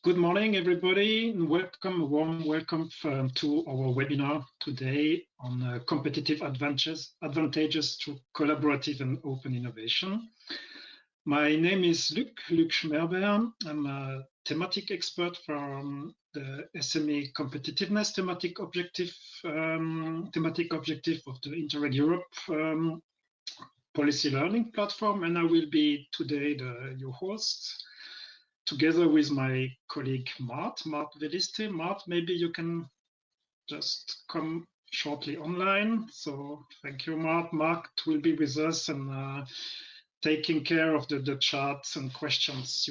Good morning, everybody, and welcome, a warm welcome to our webinar today on competitive advantages to collaborative and open innovation. My name is Luc Schmerber. I'm a thematic expert from the SME competitiveness thematic objective of the Interreg Europe policy learning platform, and I will be today your host, together with my colleague Mart Veliste. Mart, maybe you can just come shortly online. So thank you, Mart. Mart will be with us and taking care of the charts and questions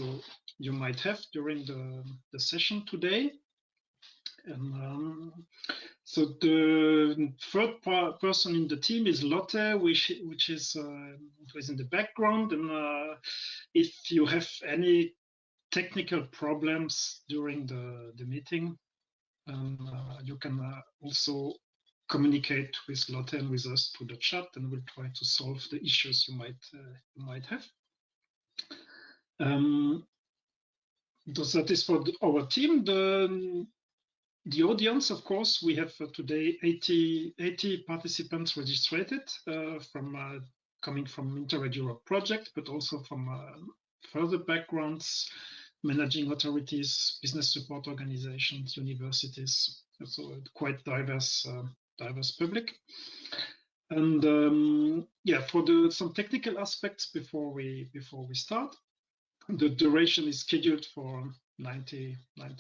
you might have during the session today. And so the third person in the team is Lotte, which is in the background. And if you have any technical problems during the meeting, you can also communicate with Lotte and with us through the chat, and we'll try to solve the issues you might have. That is for our team. The audience, of course, we have today 80 participants registered coming from Interreg Europe project, but also from further backgrounds, managing authorities, business support organizations, universities, so quite diverse public. And yeah, for some technical aspects before we start, the duration is scheduled for 90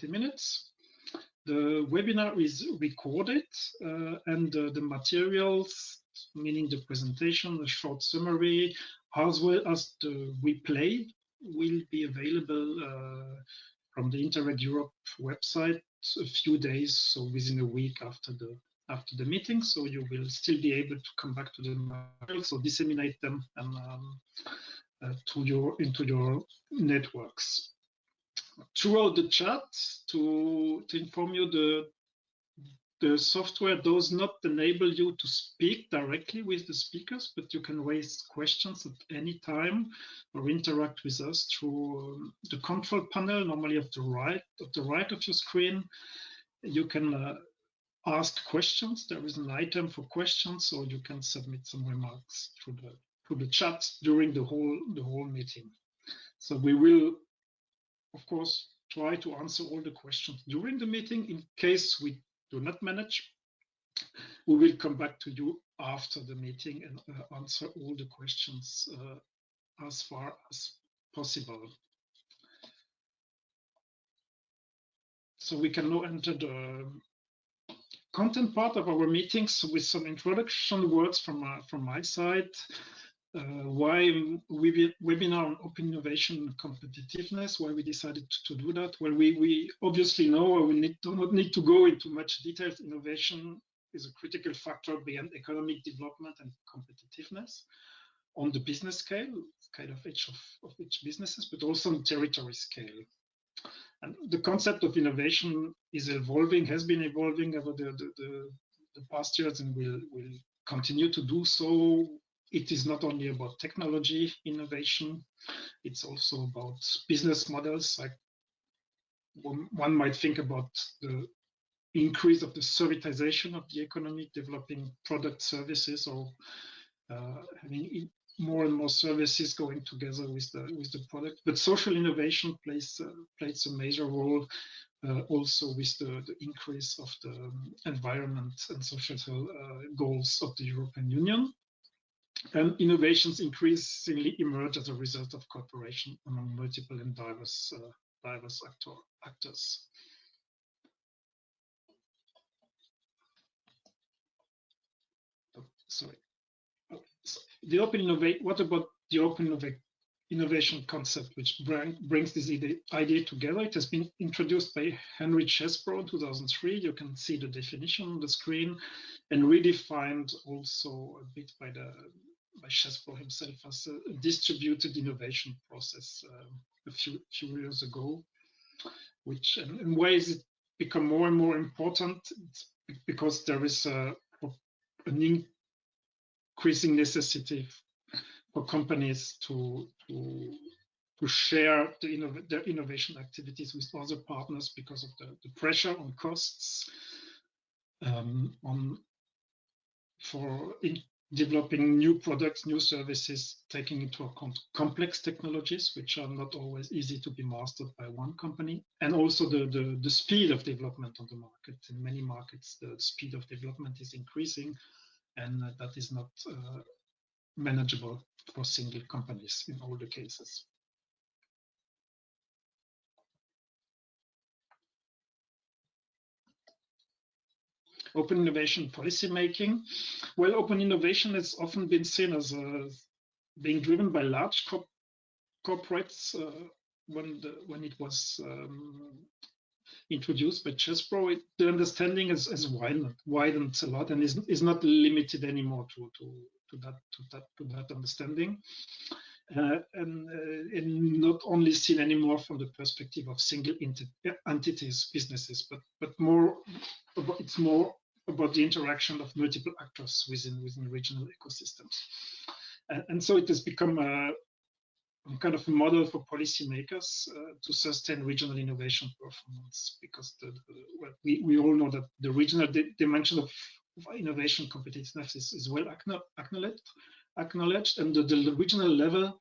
minutes. The webinar is recorded, and the materials, meaning the presentation, the short summary, as well as the replay, will be available from the Interreg Europe website a few days, so within a week after the meeting. So you will still be able to come back to the materials or disseminate them and into your networks. Throughout the chat, to inform you, the software does not enable you to speak directly with the speakers, but you can raise questions at any time or interact with us through the control panel, normally at the right of your screen. You can ask questions. There is an item for questions, or you can submit some remarks through the chat during the whole meeting. So we will, of course, try to answer all the questions during the meeting. In case we do not manage, we will come back to you after the meeting and answer all the questions as far as possible. So we can now enter the content part of our meetings with some introduction words from my side. Why webinar on open innovation and competitiveness, why we decided to do that? Well, we obviously know we do not need to go into much detail. Innovation is a critical factor behind economic development and competitiveness on the business scale, kind of each businesses, but also on territory scale. And the concept of innovation is evolving, has been evolving over the past years, and will continue to do so. It is not only about technology innovation, it's also about business models. Like one might think about the increase of the servitization of the economy, developing product services, or having more and more services going together with the product. But social innovation plays a major role also with the increase of the environment and social goals of the European Union. And innovations increasingly emerge as a result of cooperation among multiple and diverse actors. Oh, sorry. Oh, so the open innovate. What about the open innovation concept, which brings this idea together? It has been introduced by Henry Chesbrough in 2003. You can see the definition on the screen, and redefined also a bit by Chesbrough himself as a distributed innovation process a few years ago. Which, and why is it become more and more important? It's because there is an increasing necessity for companies to share their innovation activities with other partners because of the pressure on costs for developing new products, new services, taking into account complex technologies, which are not always easy to be mastered by one company, and also the speed of development on the market. In many markets, the speed of development is increasing, and that is not manageable for single companies in all the cases. Open innovation policy making. Well, open innovation has often been seen as being driven by large corporates when it was introduced by Chesbro. The understanding has widened a lot and is not limited anymore to that understanding. And not only seen anymore from the perspective of single entities, businesses, but it's more about the interaction of multiple actors within regional ecosystems. And so it has become a kind of a model for policymakers to sustain regional innovation performance, because we all know that the regional dimension of innovation competitiveness is well acknowledged, and the regional level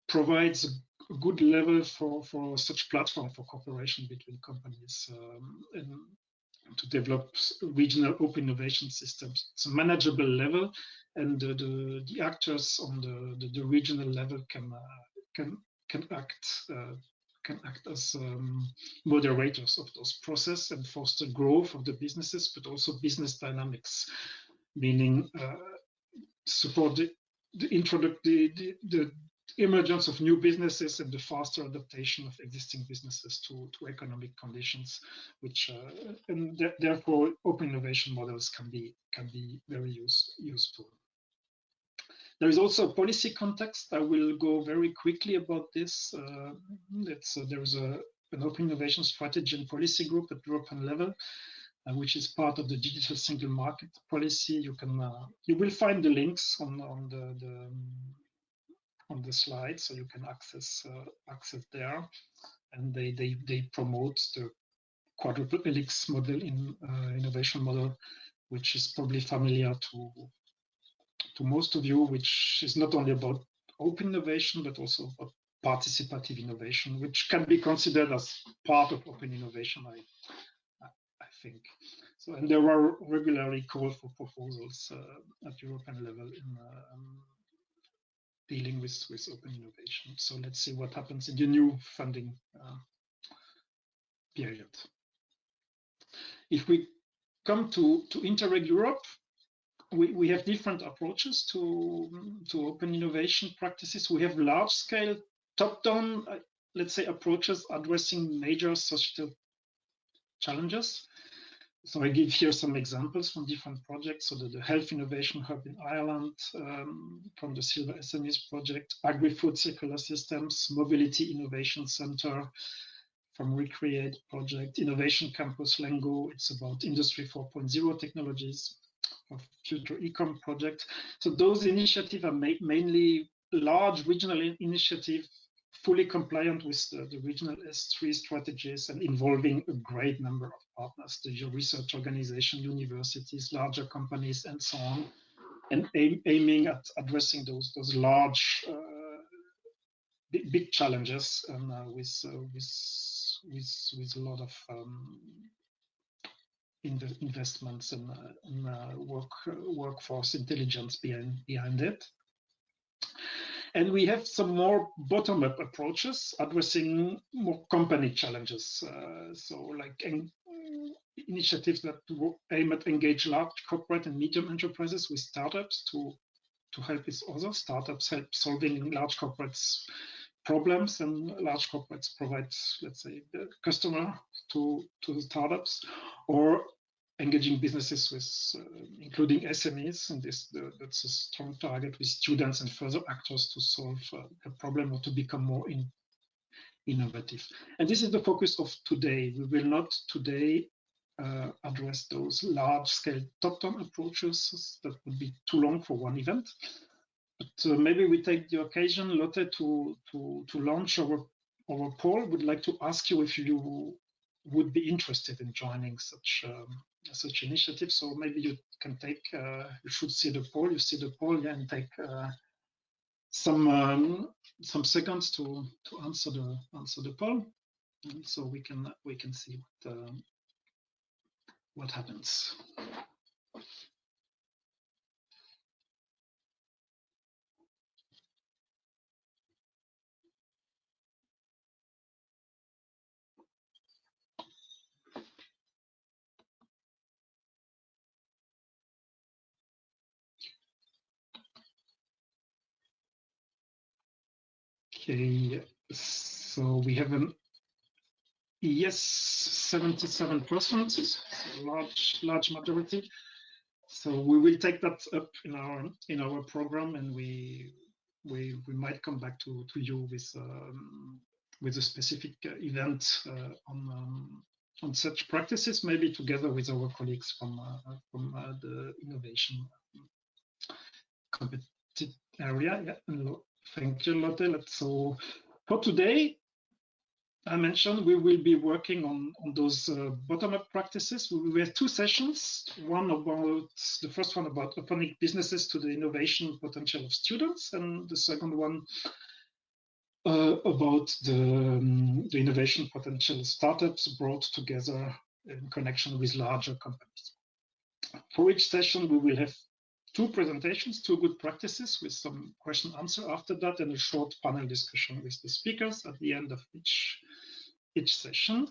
provides a good level for such platform for cooperation between companies and to develop regional open innovation systems. It's a manageable level, and the actors on the regional level can act as moderators of those processes and foster growth of the businesses, but also business dynamics, meaning support the emergence of new businesses and the faster adaptation of existing businesses to economic conditions, which and therefore open innovation models can be very useful. There is also a policy context. I will go very quickly about this. There is an open innovation strategy and policy group at European level, which is part of the digital single market policy. You will find the links on the slide, so you can access there. And they promote the quadruple helix model in innovation model, which is probably familiar to most of you, which is not only about open innovation, but also about participative innovation, which can be considered as part of open innovation, I think. So, and there are regularly calls for proposals at European level in dealing with open innovation. So let's see what happens in the new funding period. If we come to Interreg Europe, we have different approaches to open innovation practices. We have large-scale, top-down, let's say, approaches addressing major societal challenges. So I give here some examples from different projects. So the Health Innovation Hub in Ireland, from the Silver SMEs project, Agri-Food Circular Systems, Mobility Innovation Center from Recreate project, Innovation Campus Lengo, it's about Industry 4.0 technologies, of Future Ecom project. So those initiatives are mainly large regional initiatives, fully compliant with the regional S3 strategies and involving a great number of partners, the research organization, universities, larger companies, and so on, and aiming at addressing those large, big challenges, and with a lot of investments and workforce intelligence behind it. And we have some more bottom-up approaches addressing more company challenges. So like initiatives that aim at engage large corporate and medium enterprises with startups to help with other startups, help solving large corporates problems, and large corporates provide, let's say, the customer to the startups, or engaging businesses with, including SMEs, and that's a strong target with students and further actors to solve a problem or to become more innovative. And this is the focus of today. We will not today address those large-scale top-down approaches. That would be too long for one event. But maybe we take the occasion, Lotte, to launch our poll. Would like to ask you if you would be interested in joining such initiative. So maybe you can take. You should see the poll. You see the poll, yeah, and take some seconds to answer the poll, and so we can see what happens. Okay, so we have an yes, 77%, large majority. So we will take that up in our program, and we might come back to you with a specific event on such practices, maybe together with our colleagues from the innovation competitive area. Yeah. Thank you, Lotte. So for today, I mentioned we will be working on those bottom-up practices. We will have two sessions. The first one about opening businesses to the innovation potential of students, and the second one about the innovation potential of startups brought together in connection with larger companies. For each session, we will have two presentations, two good practices with some question answer after that, and a short panel discussion with the speakers at the end of each session.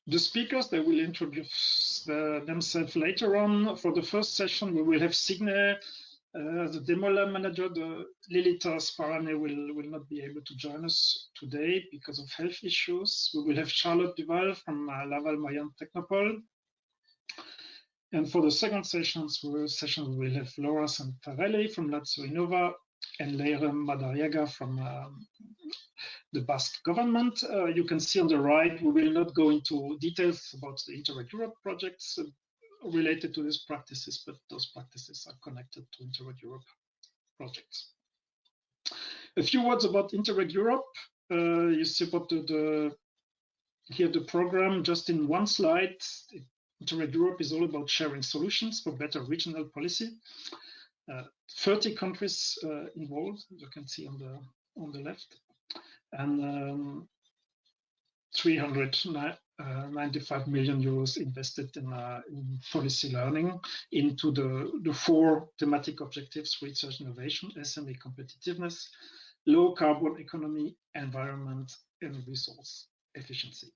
The speakers, they will introduce themselves later on. For the first session, we will have Signe, the Demola manager. The Lilita Sparane will not be able to join us today because of health issues. We will have Charlotte Duval from Laval Mayan Technopole. And for the second session, we will have Laura Santarelli from Lazio Innova and Leyre Madariaga from the Basque government. You can see on the right, we will not go into details about the Interreg Europe projects related to these practices, but those practices are connected to Interreg Europe projects. A few words about Interreg Europe. You see about here the program just in one slide. Interreg Europe is all about sharing solutions for better regional policy. 30 countries involved, you can see on the left, and 395 million euros invested in policy learning into the four thematic objectives: research innovation, SME competitiveness, low carbon economy, environment, and resource efficiency.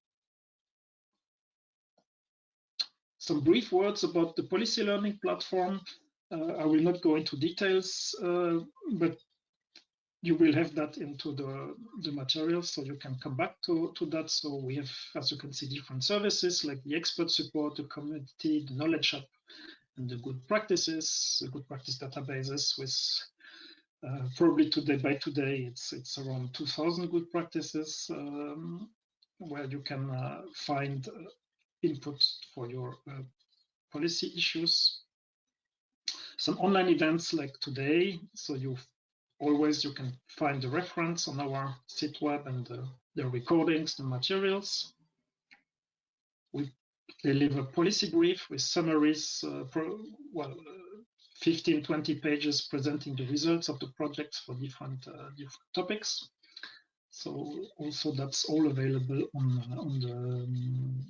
Some brief words about the policy learning platform. I will not go into details, but you will have that into the materials, so you can come back to that. So we have, as you can see, different services like the expert support, the community, the knowledge hub, and the good practices, the good practice databases with probably by today, it's around 2,000 good practices where you can find input for your policy issues. Some online events like today, so you can find the reference on our site web and the recordings, the materials. We deliver policy brief with summaries, 15-20 pages presenting the results of the projects for different topics. So also that's all available on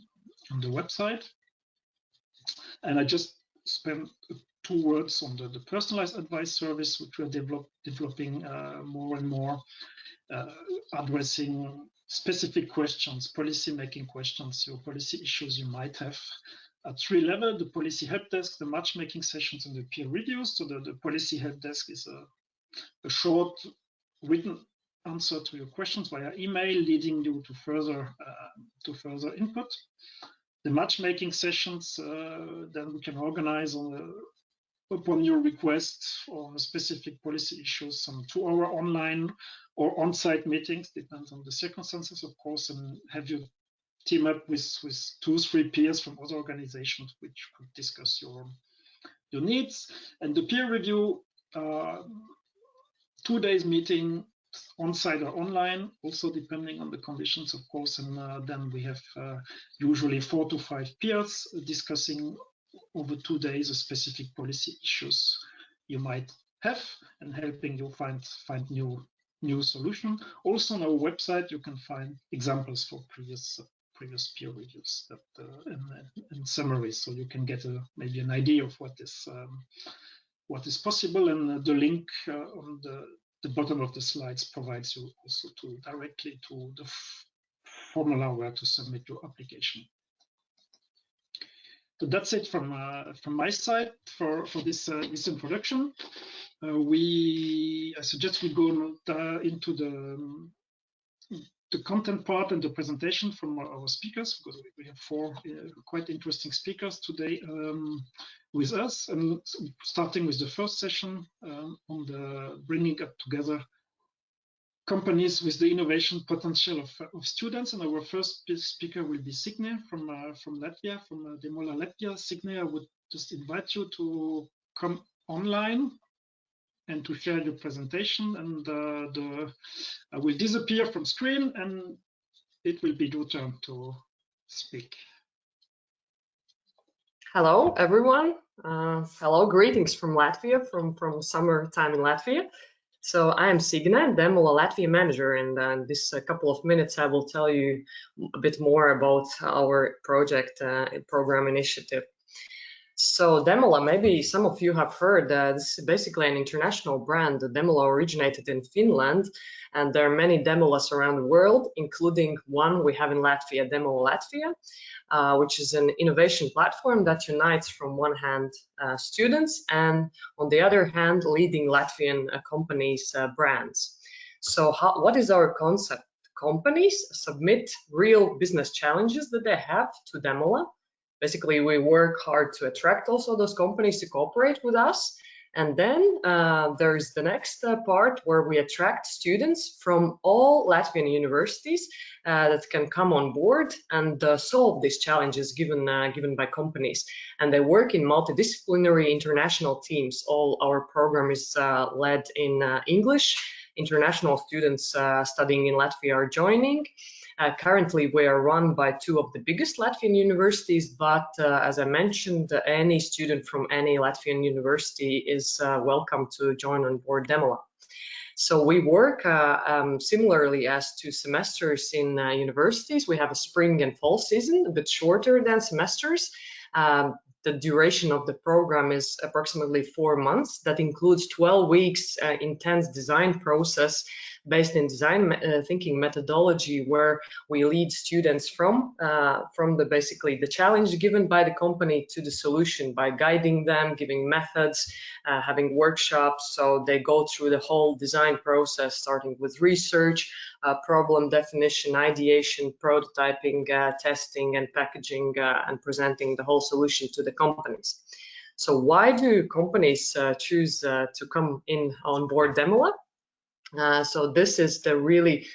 the website. And I just spent 2 words on the personalized advice service, which we're developing more and more, addressing specific questions, policy making questions, your policy issues you might have at 3 levels: the policy help desk, the matchmaking sessions, and the peer reviews. So the policy help desk is a short written answer to your questions via email, leading you to further input. The matchmaking sessions, then we can organize upon your request on specific policy issues, some 2-hour online or on-site meetings, depends on the circumstances, of course, and have you team up with 2-3 peers from other organizations which could discuss your needs. And the peer review 2 days meeting, on-site or online, also depending on the conditions, of course. And then we have usually 4 to 5 peers discussing over 2 days of specific policy issues you might have and helping you find new solution. Also on our website, you can find examples for previous peer reviews that in summary, so you can get maybe an idea of what is possible. And the link on the bottom of the slides provides you also directly to the formula where to submit your application. So that's it from my side for this introduction. I suggest we go into the content part and the presentation from our speakers, because we have 4 quite interesting speakers today with us. And starting with the first session on the bringing up together companies with the innovation potential of students. And our first speaker will be Signe from Latvia, from Demola, Latvia. Signe, I would just invite you to come online and to share your presentation, and I will disappear from screen and it will be your turn to speak. Hello, everyone. Hello, greetings from Latvia, from summertime in Latvia. So I am Signe, Demola Latvia manager, and in this couple of minutes I will tell you a bit more about our project program initiative. So Demola, maybe some of you have heard that this is basically an international brand. Demola originated in Finland, and there are many Demolas around the world, including one we have in Latvia, Demola Latvia, which is an innovation platform that unites from one hand students and on the other hand leading Latvian companies' brands. So what is our concept? Companies submit real business challenges that they have to Demola. Basically, we work hard to attract also those companies to cooperate with us. And then there's the next part where we attract students from all Latvian universities that can come on board and solve these challenges given by companies. And they work in multidisciplinary international teams. All our program is led in English. International students studying in Latvia are joining. Currently, we are run by 2 of the biggest Latvian universities, but as I mentioned, any student from any Latvian university is welcome to join on board Demola. So we work similarly as to semesters in universities. We have a spring and fall season, a bit shorter than semesters. The duration of the program is approximately 4 months. That includes 12 weeks intense design process based in design thinking methodology, where we lead students from basically the challenge given by the company to the solution by guiding them, giving methods, having workshops. So they go through the whole design process, starting with research, problem definition, ideation, prototyping, testing, and packaging, and presenting the whole solution to the companies. So why do companies choose to come in on board Demola? So this is a really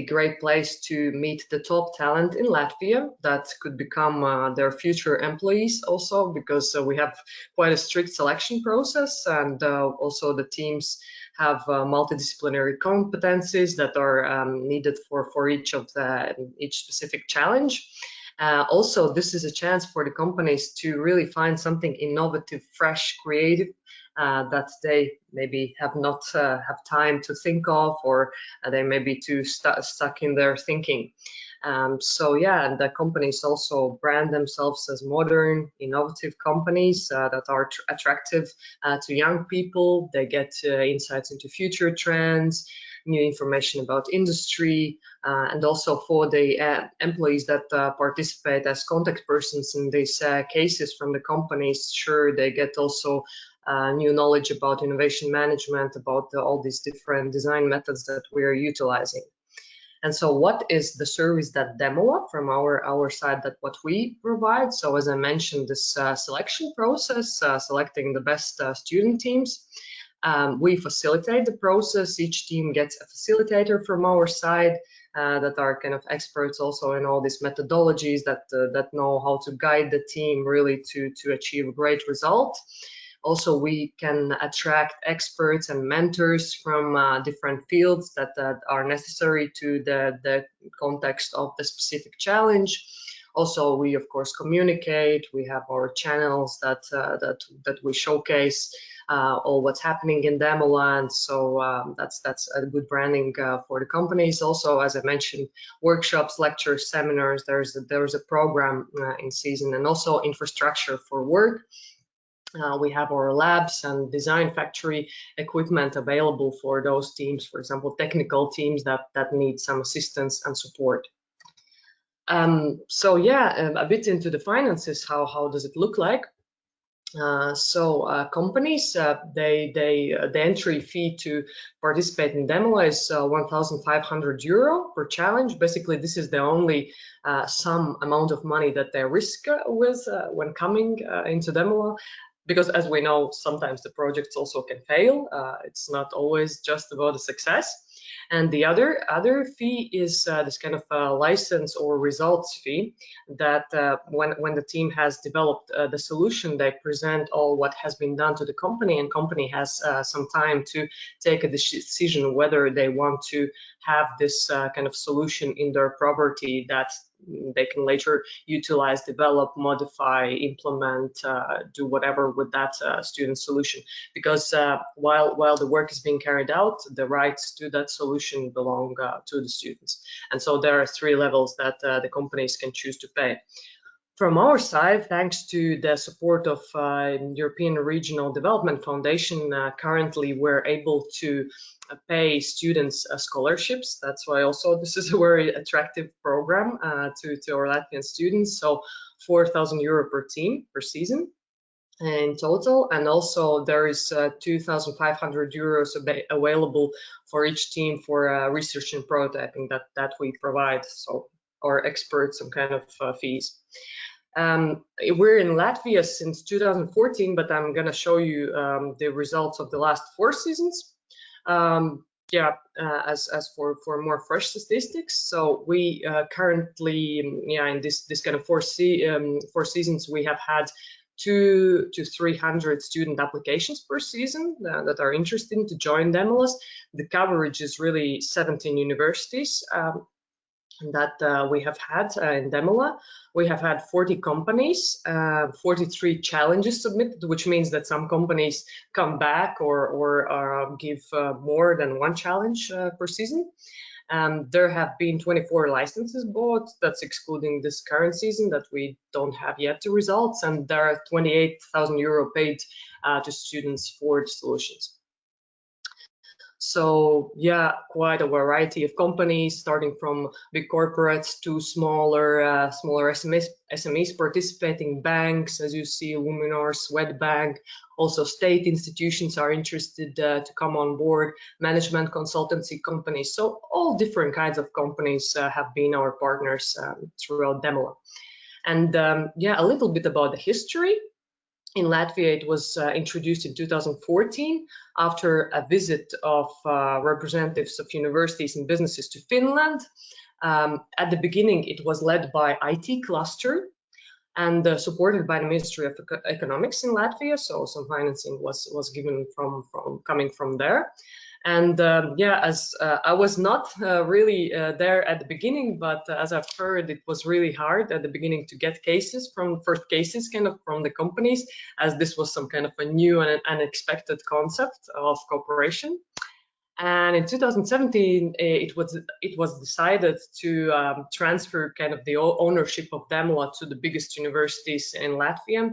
great place to meet the top talent in Latvia that could become their future employees also, because we have quite a strict selection process, and also the teams have multidisciplinary competencies that are needed for each specific challenge. Also, this is a chance for the companies to really find something innovative, fresh, creative, that they maybe have not have time to think of, or they may be too stuck in their thinking. So yeah, and the companies also brand themselves as modern, innovative companies that are attractive to young people. They get insights into future trends, new information about industry, and also for the employees that participate as contact persons in these cases from the companies. Sure, they get also new knowledge about innovation management, about all these different design methods that we are utilizing. And so what is the service that Demola from our side, that what we provide? So as I mentioned, this selection process, selecting the best student teams. We facilitate the process. Each team gets a facilitator from our side that are kind of experts also in all these methodologies that know how to guide the team really to achieve a great result. Also, we can attract experts and mentors from different fields that are necessary to the context of the specific challenge. Also, we of course communicate. We have our channels that we showcase all what's happening in Demola, and so that's a good branding for the companies. Also, as I mentioned, workshops, lectures, seminars. There's a program in season, and also infrastructure for work. We have our labs and design factory equipment available for those teams, for example, technical teams that need some assistance and support. So yeah, a bit into the finances. How does it look like? Companies, the entry fee to participate in Demola is 1,500 euro per challenge. Basically, this is the only some amount of money that they risk with when coming into Demola. Because as we know, sometimes the projects also can fail. It's not always just about the success. And the other fee is this kind of license or results fee that when the team has developed the solution, they present all what has been done to the company, and company has some time to take a decision whether they want to have this kind of solution in their property that they can later utilize, develop, modify, implement, do whatever with that student solution. Because while the work is being carried out, the rights to that solution belong to the students. And so there are 3 levels that the companies can choose to pay. From our side, thanks to the support of European Regional Development Foundation, currently we're able to pay students scholarships. That's why also this is a very attractive program to our Latvian students. So 4,000 euro per team per season in total, and also there is 2,500 euros available for each team for research and prototyping that we provide. So our experts, some kind of fees. We're in Latvia since 2014, but I'm going to show you the results of the last 4 seasons. As for more fresh statistics. So we currently, in this kind of 4 seasons, we have had 200 to 300 student applications per season that are interested to join Demolas. The coverage is really 17 universities. That we have had in Demola. We have had 40 companies, 43 challenges submitted, which means that some companies come back or give more than 1 challenge per season. There have been 24 licenses bought. That's excluding this current season that we don't have yet the results. And there are 28,000 euro paid to students for the solutions. So yeah, quite a variety of companies, starting from big corporates to smaller SMEs, participating banks, as you see, Luminor, Swedbank. Also, state institutions are interested to come on board, management consultancy companies. So all different kinds of companies have been our partners throughout Demola. And a little bit about the history. In Latvia, it was introduced in 2014 after a visit of representatives of universities and businesses to Finland. At the beginning, it was led by IT cluster and supported by the Ministry of Economics in Latvia. So some financing was given coming from there. And as I was not really there at the beginning, but as I've heard, it was really hard at the beginning to get first cases kind of from the companies, as this was some kind of a new and unexpected concept of cooperation. And in 2017, it was decided to transfer kind of the ownership of Demola to the biggest universities in Latvia,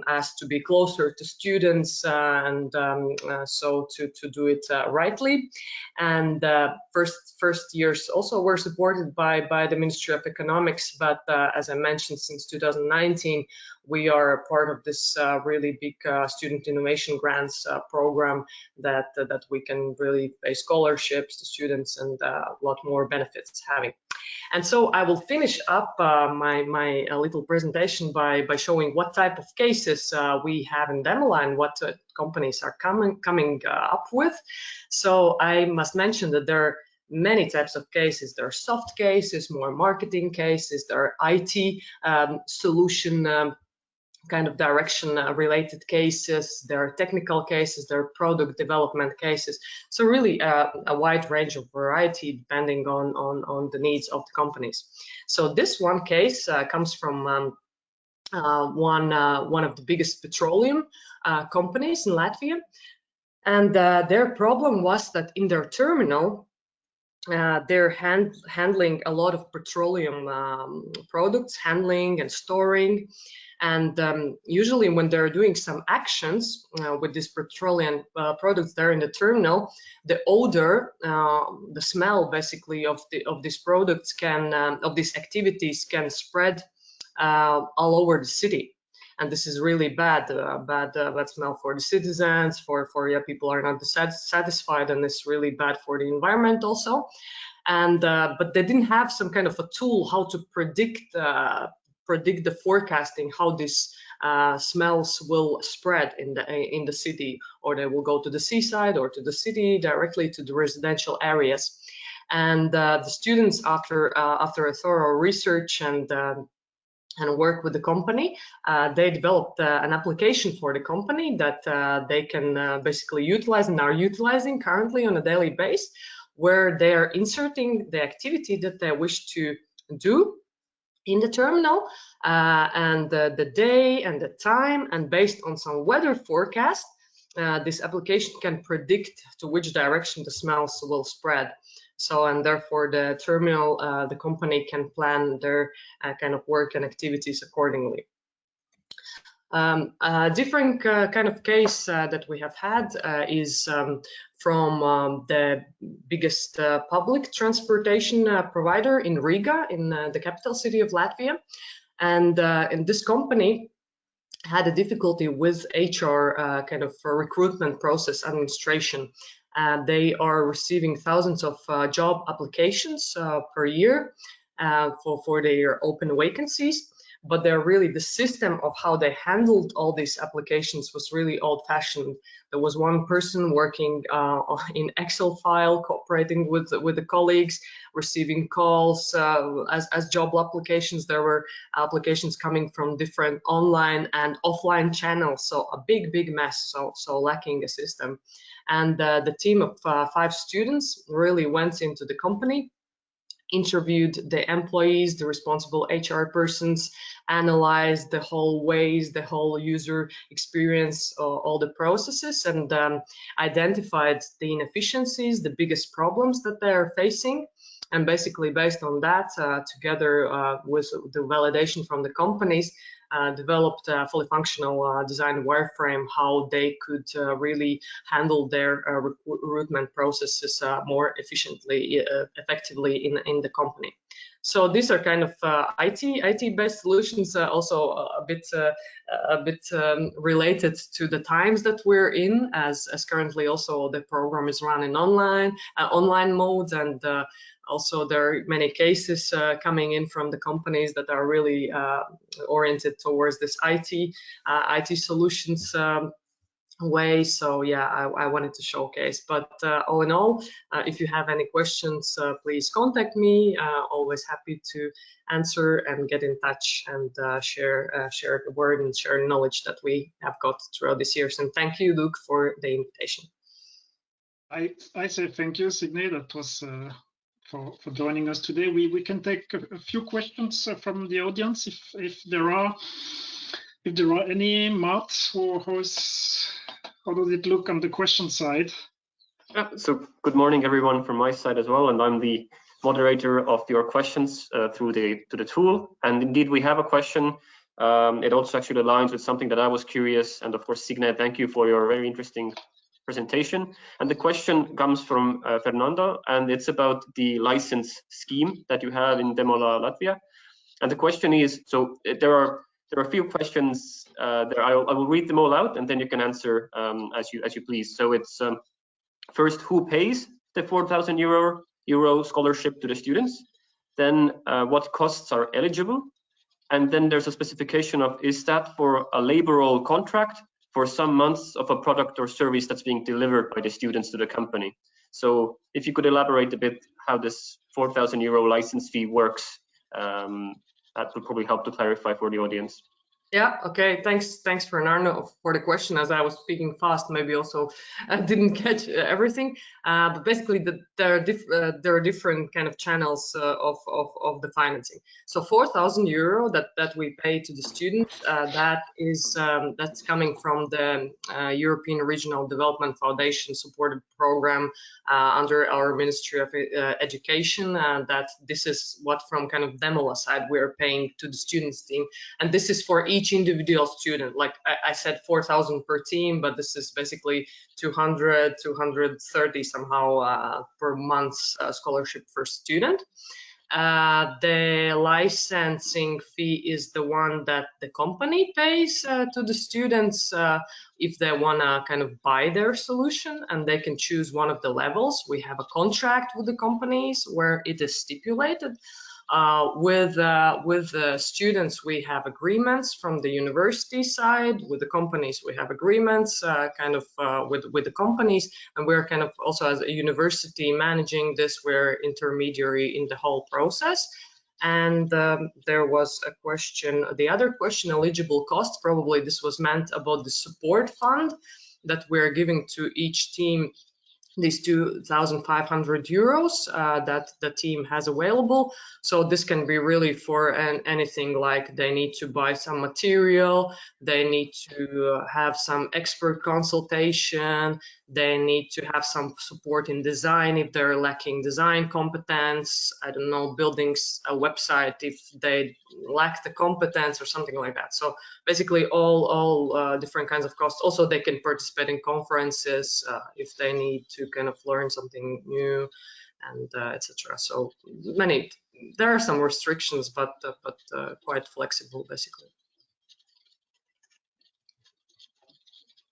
as to be closer to students and so to do it rightly. And first years also were supported by the Ministry of Economics, but as I mentioned, since 2019, we are a part of this really big student innovation grants program that we can really pay scholarships to students and a lot more benefits having. And so I will finish up my little presentation by showing what type of cases we have in Demola and what companies are coming up with. So I must mention that there are many types of cases. There are soft cases, more marketing cases, there are IT solution kind of direction related cases, there are technical cases, there are product development cases. So really a wide range of variety depending on the needs of the companies. So this one case comes from one of the biggest petroleum companies in Latvia. And their problem was that in their terminal, they're handling a lot of petroleum products, handling and storing. And usually when they're doing some actions with these petroleum products there in the terminal, the odor, the smell basically of these products can, of these activities can spread all over the city. And this is really bad smell for the citizens, for people are not satisfied, and it's really bad for the environment also. And but they didn't have some kind of a tool how to predict the forecasting, how these smells will spread in the city, or they will go to the seaside or to the city directly to the residential areas. And the students, after a thorough research and work with the company, they developed an application for the company that they can basically utilize and are utilizing currently on a daily basis, where they are inserting the activity that they wish to do in the terminal and the day and the time, and based on some weather forecast, this application can predict to which direction the smells will spread. So, and therefore the terminal, the company can plan their kind of work and activities accordingly. A different kind of case that we have had is from the biggest public transportation provider in Riga, in the capital city of Latvia. And this company had a difficulty with HR kind of recruitment process administration. They are receiving thousands of job applications per year for their open vacancies, but they're really, the system of how they handled all these applications was really old-fashioned. There was one person working in Excel file, cooperating with the colleagues, receiving calls as job applications. There were applications coming from different online and offline channels, so a big mess, so lacking a system. And the team of 5 students really went into the company, interviewed the employees, the responsible HR persons, analyzed the whole ways, the whole user experience, all the processes, and identified the inefficiencies, the biggest problems that they are facing. And basically based on that, together with the validation from the companies, developed a fully functional design wireframe, how they could really handle their recruitment processes more efficiently, effectively in the company. So these are kind of IT-based solutions, also a bit related to the times that we're in, as currently also the program is run in online mode, and also there are many cases coming in from the companies that are really oriented towards this IT solutions way. So yeah, I wanted to showcase. But all in all, if you have any questions, please contact me. Always happy to answer and get in touch and share the word and share knowledge that we have got throughout these years. And thank you, Luc, for the invitation. I say thank you, Signe. That was for joining us today. We can take a few questions from the audience if there are any. Mart, how does it look on the question side? So good morning, everyone, from my side as well, and I'm the moderator of your questions through the tool. And indeed, we have a question. It also actually aligns with something that I was curious, and of course, Signe, thank you for your very interesting presentation. And the question comes from Fernando, and it's about the license scheme that you have in Demola, Latvia. And the question is, so there are a few questions there. I will read them all out, and then you can answer as you please. So it's first, who pays the 4,000 euro scholarship to the students? Then what costs are eligible? And then there's a specification of, is that for a laboral contract for some months of a product or service that's being delivered by the students to the company? So if you could elaborate a bit how this 4,000 euro license fee works, that would probably help to clarify for the audience. Yeah, okay, thanks Fernando for the question. As I was speaking fast, maybe also I didn't catch everything, but basically there are different kind of channels of the financing. So 4,000 euro that we pay to the student, that's coming from the European Regional Development Foundation supported program under our Ministry of Education. That this is what from kind of Demola side we are paying to the students team, and this is for each individual student. Like I said, 4,000 per team, but this is basically 200, 230 somehow per month scholarship per student. The licensing fee is the one that the company pays to the students if they want to kind of buy their solution, and they can choose one of the levels. We have a contract with the companies where it is stipulated. With the students, we have agreements from the university side. With the companies, we have agreements with the companies, and we're kind of also as a university managing this. We're intermediary in the whole process. And there was a question, the other question, eligible costs. Probably this was meant about the support fund that we're giving to each team, these 2,500 euros that the team has available. So this can be really for anything, like they need to buy some material, they need to have some expert consultation, they need to have some support in design if they're lacking design competence, I don't know, building a website if they lack the competence or something like that. So basically all different kinds of costs. Also, they can participate in conferences if they need to kind of learn something new, and etc. So there are some restrictions, but quite flexible, basically.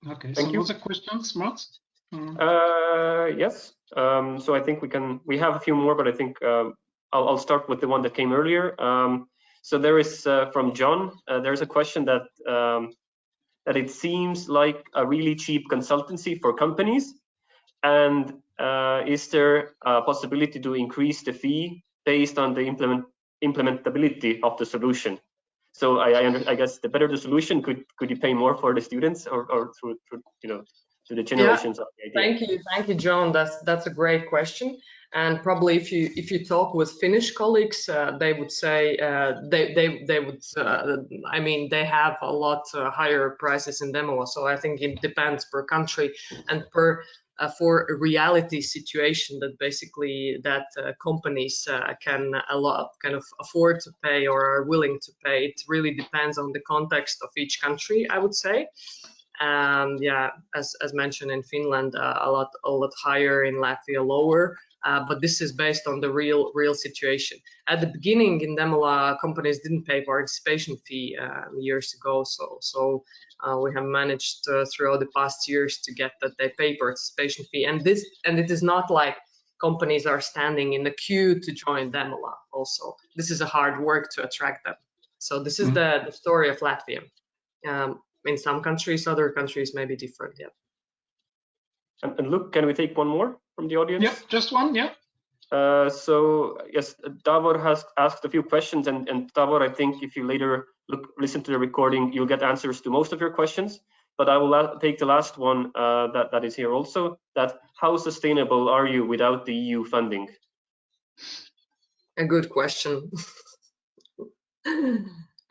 Okay, Thank you. Other questions, Mats? Yes. So I think we have a few more, but I think I'll start with the one that came earlier. So there is from John. There's a question that it seems like a really cheap consultancy for companies, and is there a possibility to increase the fee based on the implementability of the solution? So I guess the better the solution, could you pay more for the students, or through to the generations of the idea? Thank you, John. That's a great question. And probably if you talk with Finnish colleagues, they would say they would. I mean, they have a lot higher prices in Demola. So I think it depends per country and per for a reality situation that basically companies can kind of afford to pay or are willing to pay. It really depends on the context of each country, I would say. And yeah, as mentioned, in Finland, a lot higher, in Latvia lower, but this is based on the real situation. At the beginning in Demola, companies didn't pay participation fee years ago, so we have managed throughout the past years to get that they pay participation fee, and it is not like companies are standing in the queue to join Demola. Also, this is a hard work to attract them. So this is the story of Latvia. In some countries, other countries may be different. Yeah. And Luc, can we take one more from the audience? Yeah, just one. Yeah. So yes, Davor has asked a few questions, and Davor, I think if you later listen to the recording, you'll get answers to most of your questions. But I will take the last one that is here also. That how sustainable are you without the EU funding? A good question.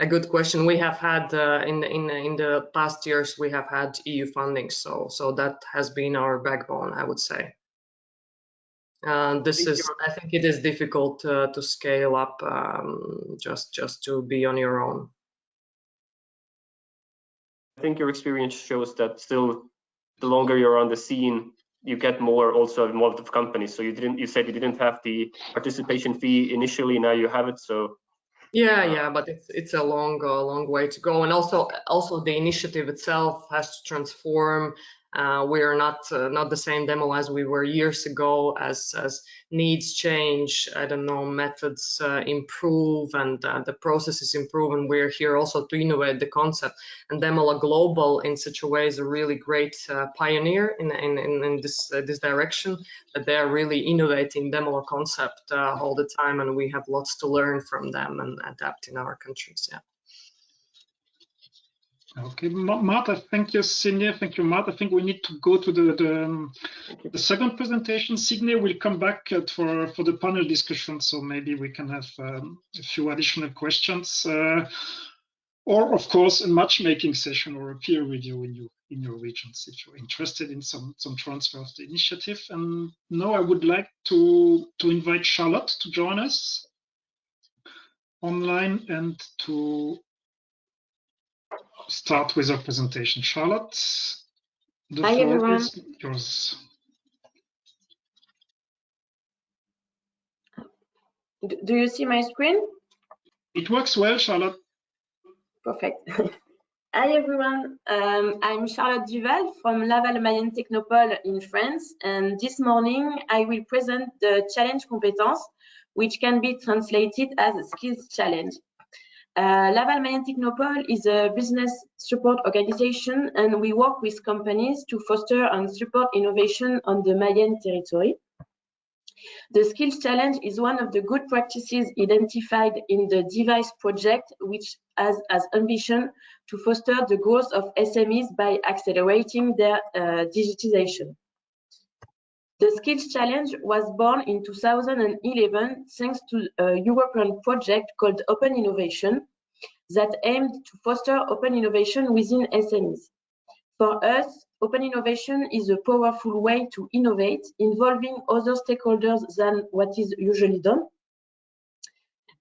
A good question. We have had in the past years, we have had EU funding, so that has been our backbone, I would say. I think it is difficult to scale up just to be on your own. I think your experience shows that still, the longer you're on the scene, you get more also involved with companies. So you said you didn't have the participation fee initially, now you have it. So yeah, but it's a long way to go, and also the initiative itself has to transform. We are not the same demo as we were years ago. As needs change, I don't know, methods improve, and the processes improve, and we're here also to innovate the concept. And Demola Global, in such a way, is a really great pioneer in this direction. That they are really innovating Demola concept all the time, and we have lots to learn from them and adapt in our countries. Yeah. Okay, Martha, thank you, Signe. Thank you, Martha. I think we need to go to the second presentation. Signe will come back for the panel discussion, so maybe we can have a few additional questions, or of course a matchmaking session or a peer review in your regions if you're interested in some transfer of the initiative. And now I would like to invite Charlotte to join us online and to start with our presentation. Charlotte, the Hi, floor everyone. is yours. Do you see my screen? It works well, Charlotte. Perfect. Hi, everyone. I'm Charlotte Duval from Laval Technopole in France. And this morning, I will present the challenge competence, which can be translated as a skills challenge. Laval Technopole is a business support organization, and we work with companies to foster and support innovation on the Mayen territory. The skills challenge is one of the good practices identified in the device project, which has as ambition to foster the growth of SMEs by accelerating their digitization. The skills challenge was born in 2011 thanks to a European project called Open Innovation that aimed to foster open innovation within SMEs. For us, open innovation is a powerful way to innovate, involving other stakeholders than what is usually done.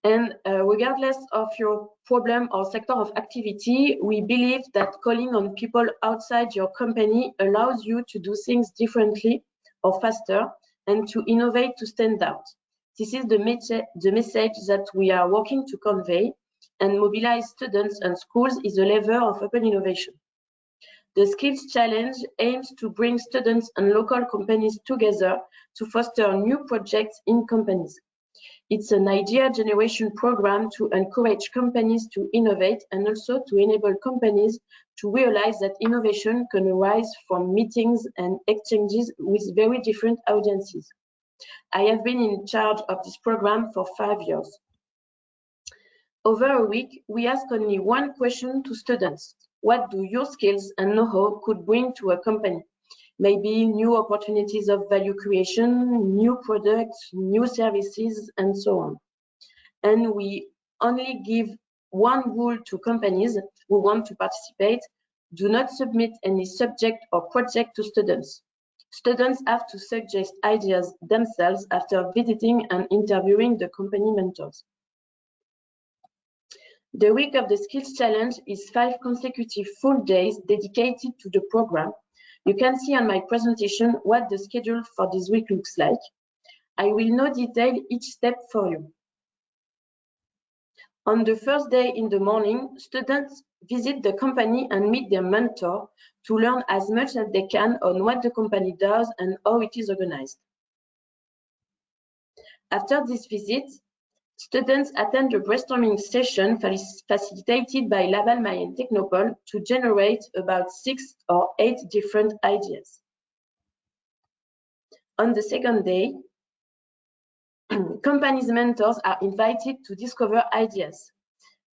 And regardless of your problem or sector of activity, we believe that calling on people outside your company allows you to do things differently or faster and to innovate to stand out. This is the message that we are working to convey, and mobilize students and schools is a lever of open innovation. The Skills Challenge aims to bring students and local companies together to foster new projects in companies. It's an idea generation program to encourage companies to innovate and also to enable companies to realize that innovation can arise from meetings and exchanges with very different audiences. I have been in charge of this program for 5 years. Over a week, we ask only one question to students. What do your skills and know-how could bring to a company? Maybe new opportunities of value creation, new products, new services, and so on. And we only give one rule to companies who want to participate: do not submit any subject or project to students. Students have to suggest ideas themselves after visiting and interviewing the company mentors. The week of the Skills Challenge is 5 consecutive full days dedicated to the program. You can see on my presentation what the schedule for this week looks like. I will now detail each step for you. On the first day in the morning, students visit the company and meet their mentor to learn as much as they can on what the company does and how it is organized. After this visit, students attend a brainstorming session facilitated by Laval Technopole to generate about 6 or 8 different ideas. On the second day, companies' mentors are invited to discover ideas,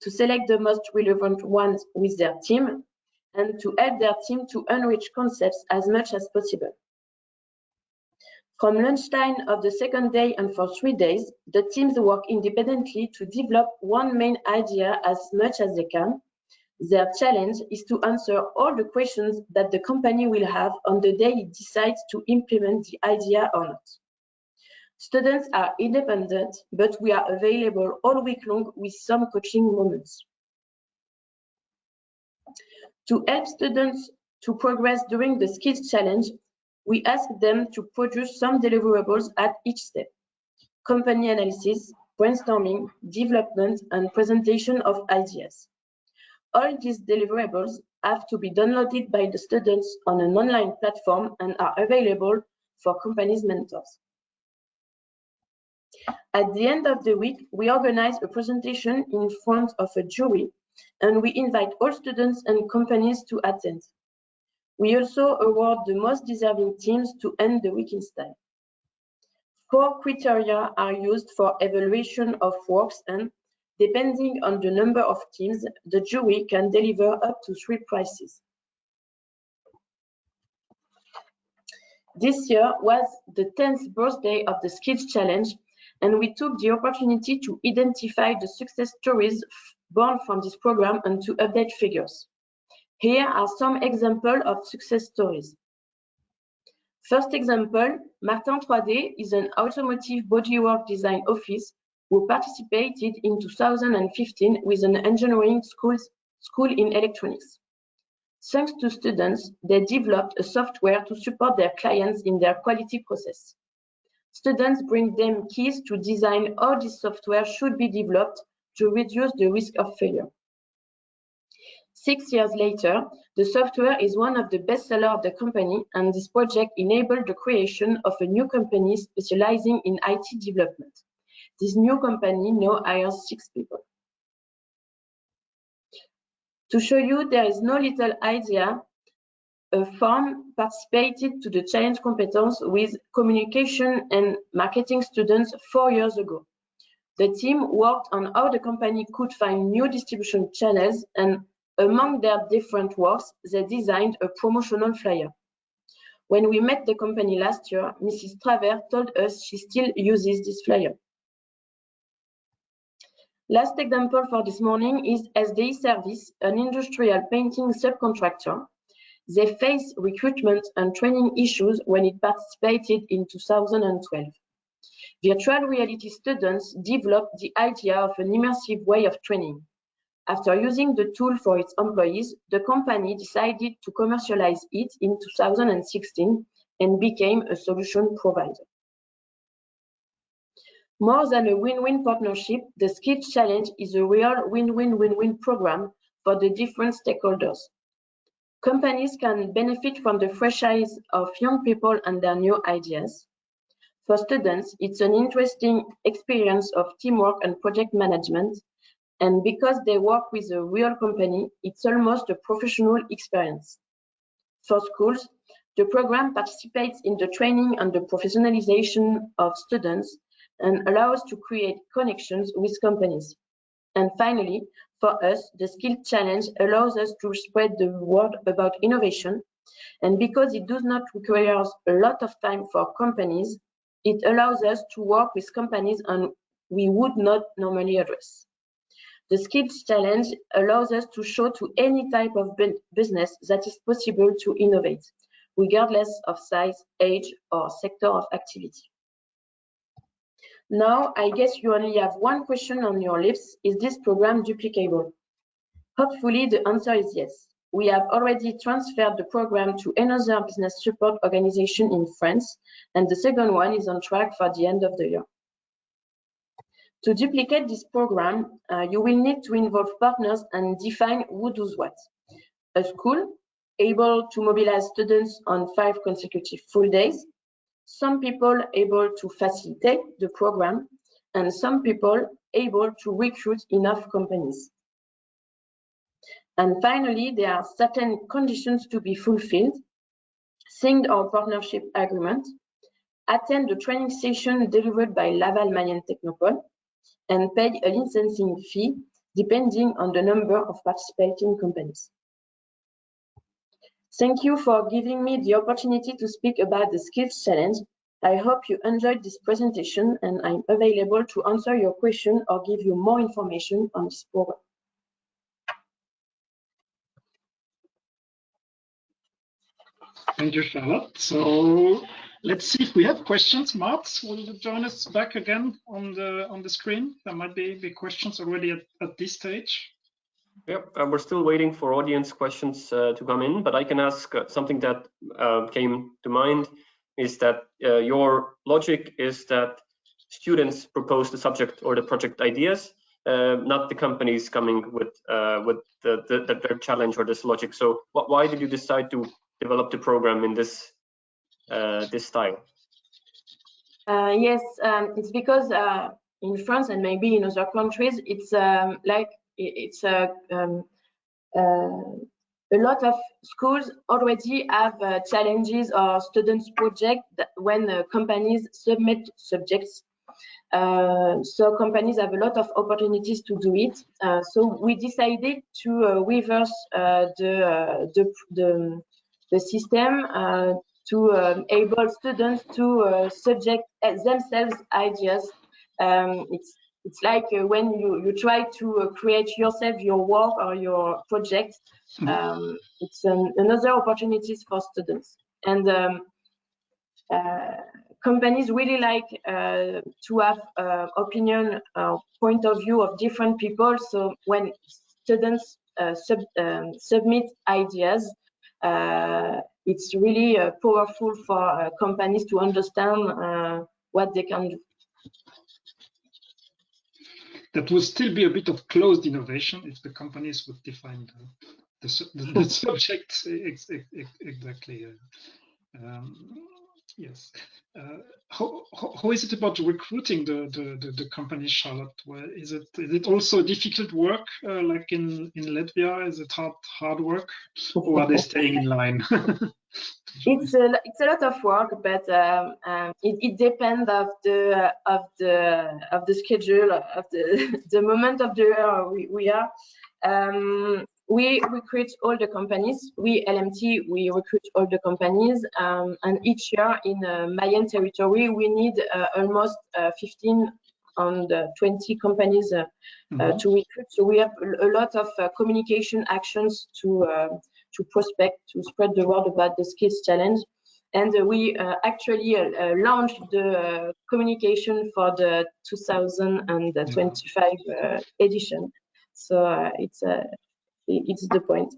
to select the most relevant ones with their team, and to help their team to enrich concepts as much as possible. From lunchtime of the second day and for 3 days, the teams work independently to develop one main idea as much as they can. Their challenge is to answer all the questions that the company will have on the day it decides to implement the idea or not. Students are independent, but we are available all week long with some coaching moments. To help students to progress during the Skills Challenge, we ask them to produce some deliverables at each step: company analysis, brainstorming, development, and presentation of ideas. All these deliverables have to be downloaded by the students on an online platform and are available for companies' mentors. At the end of the week, we organize a presentation in front of a jury, and we invite all students and companies to attend. We also award the most deserving teams to end the week in style. 4 criteria are used for evaluation of works, and Depending on the number of teams, the jury can deliver up to 3 prizes. This year was the 10th birthday of the Skills Challenge, and we took the opportunity to identify the success stories born from this program and to update figures. Here are some examples of success stories. First example, Martin 3D is an automotive bodywork design office who participated in 2015 with an engineering school in electronics. Thanks to students, they developed a software to support their clients in their quality process. Students bring them keys to design how this software should be developed to reduce the risk of failure. 6 years later, the software is one of the best sellers of the company, and this project enabled the creation of a new company specializing in IT development. This new company now hires 6 people. To show you there is no little idea, a firm participated to the challenge competence with communication and marketing students 4 years ago. The team worked on how the company could find new distribution channels, and among their different works, they designed a promotional flyer. When we met the company last year, Mrs. Travers told us she still uses this flyer. Last example for this morning is SDI Service, an industrial painting subcontractor. They faced recruitment and training issues when it participated in 2012. Virtual reality students developed the idea of an immersive way of training. After using the tool for its employees, the company decided to commercialize it in 2016 and became a solution provider. More than a win-win partnership, the Skills Challenge is a real win-win-win-win program for the different stakeholders. Companies can benefit from the fresh eyes of young people and their new ideas. For students, it's an interesting experience of teamwork and project management. And because they work with a real company, it's almost a professional experience. For schools, the program participates in the training and the professionalization of students and allows to create connections with companies. And finally, for us, the Skills Challenge allows us to spread the word about innovation. And because it does not require a lot of time for companies, it allows us to work with companies and we would not normally address. The Skills Challenge allows us to show to any type of business that it's possible to innovate, regardless of size, age, or sector of activity. Now, I guess you only have one question on your lips. Is this program duplicable? Hopefully, the answer is yes. We have already transferred the program to another business support organization in France, and the second one is on track for the end of the year. To duplicate this program, you will need to involve partners and define who does what. A school able to mobilize students on 5 consecutive full days, some people able to facilitate the program, and some people able to recruit enough companies. And finally, there are certain conditions to be fulfilled. Sign our partnership agreement, attend the training session delivered by Laval Mayenne Technopole, and pay a licensing fee depending on the number of participating companies. Thank you for giving me the opportunity to speak about the Skills Challenge. I hope you enjoyed this presentation, and I'm available to answer your question or give you more information on this program. Thank you, Charlotte. So let's see if we have questions. Mart, will you join us back again on the screen? There might be questions already at this stage. Yep, we're still waiting for audience questions to come in, but I can ask something that came to mind is that your logic is that students propose the subject or the project ideas, not the companies coming with their challenge or this logic. So why did you decide to develop the program in this this style? Yes, it's because in France and maybe in other countries, it's a lot of schools already have challenges or students project when companies submit subjects. So companies have a lot of opportunities to do it. So we decided to reverse the system to enable students to subject themselves ideas. It's like when you try to create yourself your work or your project. It's another opportunities for students. And companies really like to have opinion, point of view of different people. So when students submit ideas, it's really powerful for companies to understand what they can do. That would still be a bit of closed innovation if the companies would define the subject exactly. Yes. How is it about recruiting the company, Charlotte? Is it also difficult work like in Latvia? Is it hard work, or are they staying in line? It's a lot of work, but it depends of the schedule of the moment of the year we are. We recruit all the companies. We LMT, we recruit all the companies, and each year in Mayan territory we need almost 15 and 20 companies to recruit. So we have a lot of communication actions to prospect, to spread the word about the skills challenge. And we actually launched the communication for the 2025 edition. So it's the point.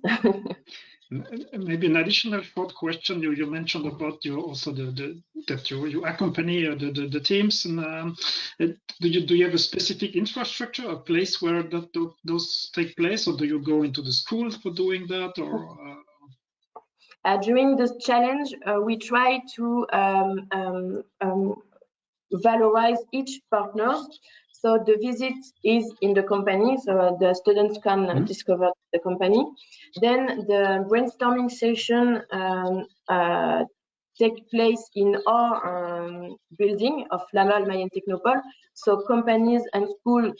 Maybe an additional short question. You mentioned about you also that you accompany the teams, and do you have a specific infrastructure, a place where those take place, or do you go into the schools for doing that, or? During this challenge, we try to valorize each partner. So the visit is in the company, so the students can discover the company. Then the brainstorming session take place in our building of Laval Mayan Technopole. So companies and schools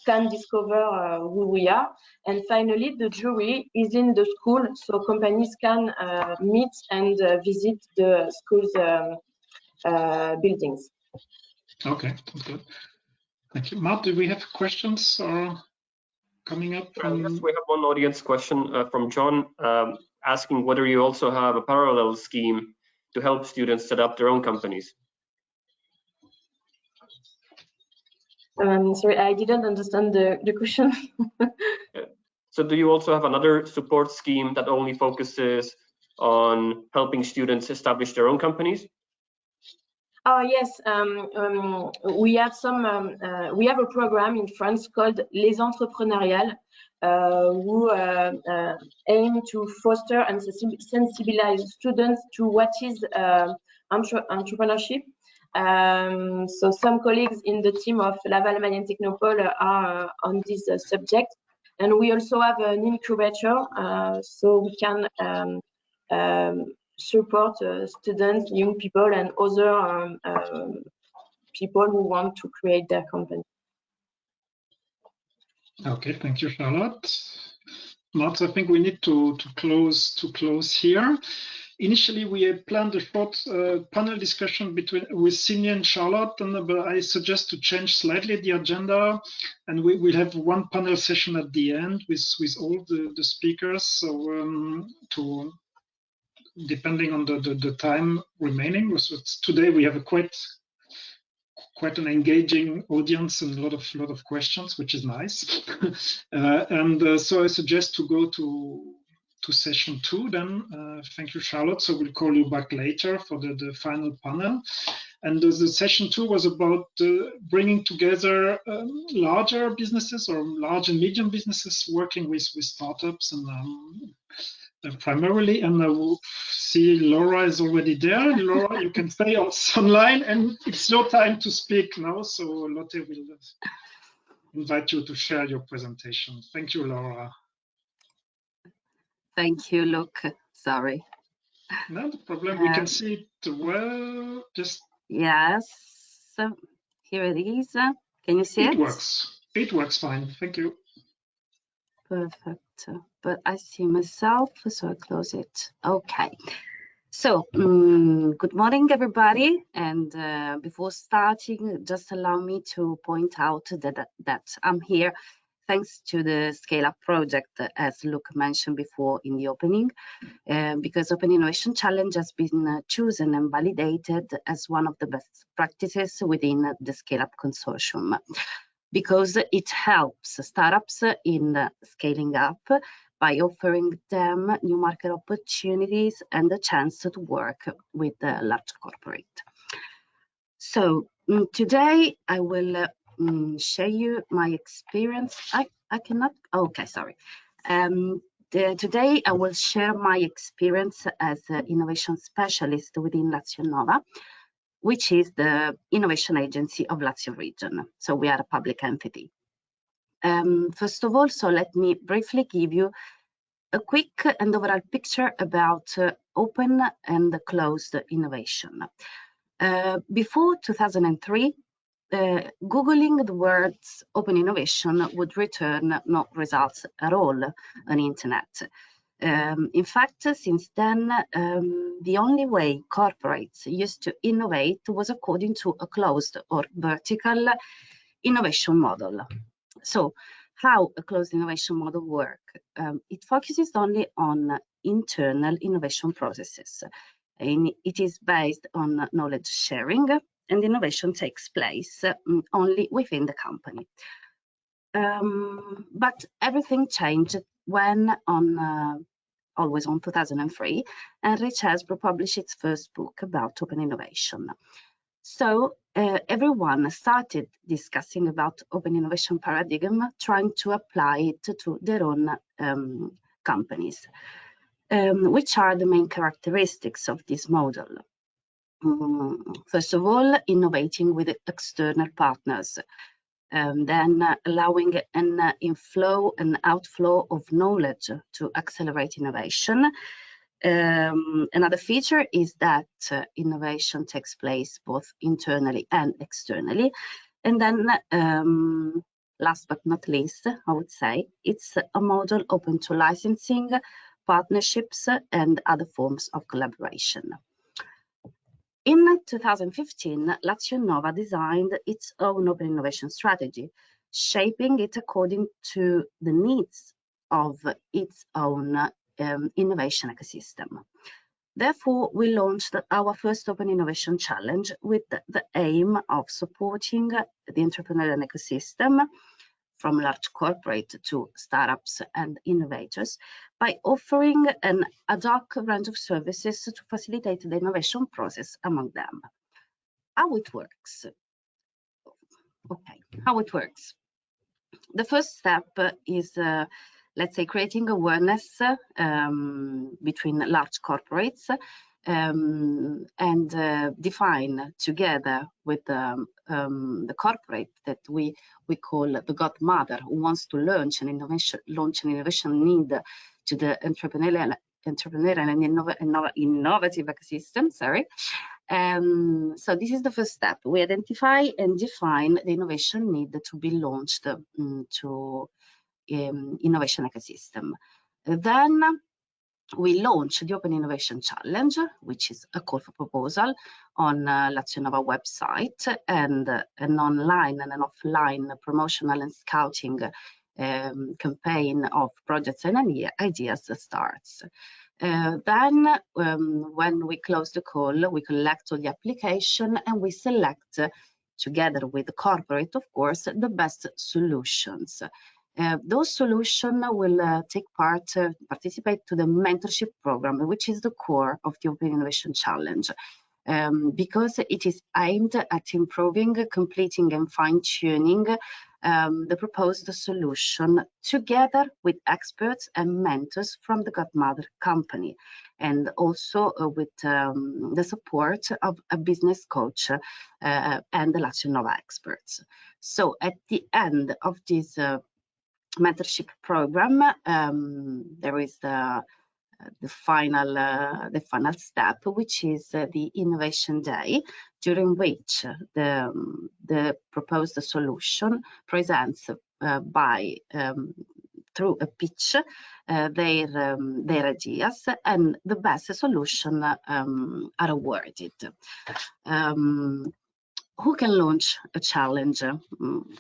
can discover who we are. And finally, the jury is in the school, so companies can meet and visit the school's buildings. Okay, that's good. Thank you. Matt, do we have questions coming up? Yes, we have one audience question from John asking whether you also have a parallel scheme to help students set up their own companies. Sorry, I didn't understand the question. So do you also have another support scheme that only focuses on helping students establish their own companies? Oh yes, we have we have a program in France called Les Entrepreneuriales, who aim to foster and sensibilize students to what is entrepreneurship. So some colleagues in the team of Laval Mayan Technopole are on this subject, and we also have an incubator, so we can support students, young people, and other people who want to create their company. Okay, thank you, Charlotte. Mats, I think we need to close here. Initially, we had planned a short panel discussion with Signe and Charlotte, but I suggest to change slightly the agenda, and we will have one panel session at the end with all the speakers. So depending on the time remaining. So today we have a quite an engaging audience and a lot of questions, which is nice. So I suggest to go to session 2 then. Thank you, Charlotte. So we'll call you back later for the final panel. And the session 2 was about bringing together larger businesses or large and medium businesses working with startups and primarily, and I will see Laura is already there. Laura, you can stay online, and it's your time to speak now. So Lotte will invite you to share your presentation. Thank you, Laura. Thank you, Luc. Sorry. No problem. We can see it well. Just yes. here it is. Can you see it? It works. It works fine. Thank you. Perfect. But I see myself, so I close it. Okay. So, good morning, everybody. And before starting, just allow me to point out that I'm here thanks to the Scale Up project, as Luc mentioned before in the opening, because Open Innovation Challenge has been chosen and validated as one of the best practices within the Scale Up consortium, because it helps startups in scaling up by offering them new market opportunities and the chance to work with the large corporate. So today I will share you my experience. I cannot, okay, sorry. Today I will share my experience as an innovation specialist within Lazio Nova, which is the innovation agency of Lazio region. So we are a public entity. First of all, so let me briefly give you a quick and overall picture about open and closed innovation. Before 2003, Googling the words open innovation would return no results at all on the internet. In fact, since then, the only way corporates used to innovate was according to a closed or vertical innovation model. So how a closed innovation model works? It focuses only on internal innovation processes. And it is based on knowledge sharing, and innovation takes place only within the company. But everything changed when always on 2003, Henry Chesbrough published its first book about open innovation. So everyone started discussing about open innovation paradigm, trying to apply it to their own companies. Which are the main characteristics of this model? First of all, innovating with external partners, then allowing an inflow and outflow of knowledge to accelerate innovation. Another feature is that innovation takes place both internally and externally. And then last but not least, I would say, it's a model open to licensing, partnerships, and other forms of collaboration. In 2015, Lazio Nova designed its own open innovation strategy, shaping it according to the needs of its own innovation ecosystem. Therefore, we launched our first Open Innovation Challenge with the aim of supporting the entrepreneurial ecosystem from large corporate to startups and innovators by offering an ad hoc range of services to facilitate the innovation process among them. How it works? Okay, how it works. The first step is, let's say, creating awareness between large corporates and define together with the corporate that we call the godmother, who wants to launch an innovation need to the entrepreneurial and innovative ecosystem. Sorry. So this is the first step. We identify and define the innovation need to be launched to innovation ecosystem. Then we launch the Open Innovation Challenge, which is a call for proposal on Lazio Nova website, and an online and an offline promotional and scouting campaign of projects and ideas that starts. Then when we close the call, we collect all the application and we select, together with the corporate, of course, the best solutions. Those solutions will participate to the mentorship program, which is the core of the Open Innovation Challenge, because it is aimed at improving, completing and fine-tuning the proposed solution together with experts and mentors from the godmother company, and also with the support of a business coach and the Lazio Nova experts. So at the end of this mentorship program, there is the final step, which is the Innovation Day, during which the proposed solution presents through a pitch their ideas, and the best solution are awarded. Who can launch a challenge? I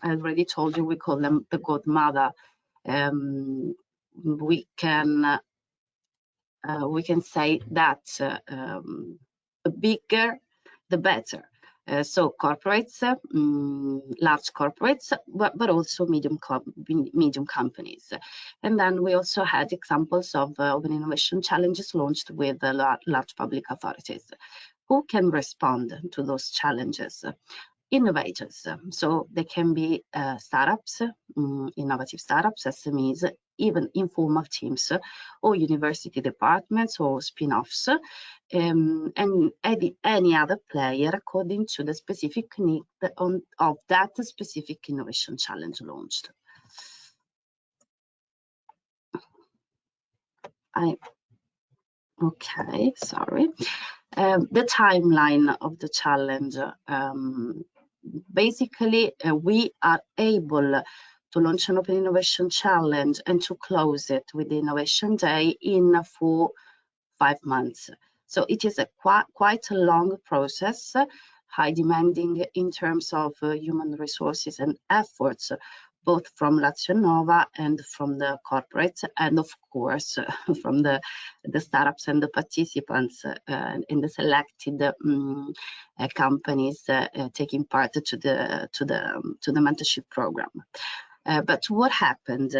already told you we call them the godmother. We can say that the bigger, the better. So corporates, large corporates, but also medium companies. And then we also had examples of open innovation challenges launched with large public authorities. Who can respond to those challenges? Innovators. So they can be startups, innovative startups, SMEs, even informal teams, or university departments or spin-offs, and any other player according to the specific need of that specific innovation challenge launched. Okay, sorry. The timeline of the challenge. Basically, we are able to launch an open innovation challenge and to close it with the Innovation Day in 4-5 months. So it is a quite a long process, high demanding in terms of human resources and efforts, both from Lazio Nova and from the corporates, and of course from the startups and the participants in the selected companies taking part to the mentorship program. But what happened?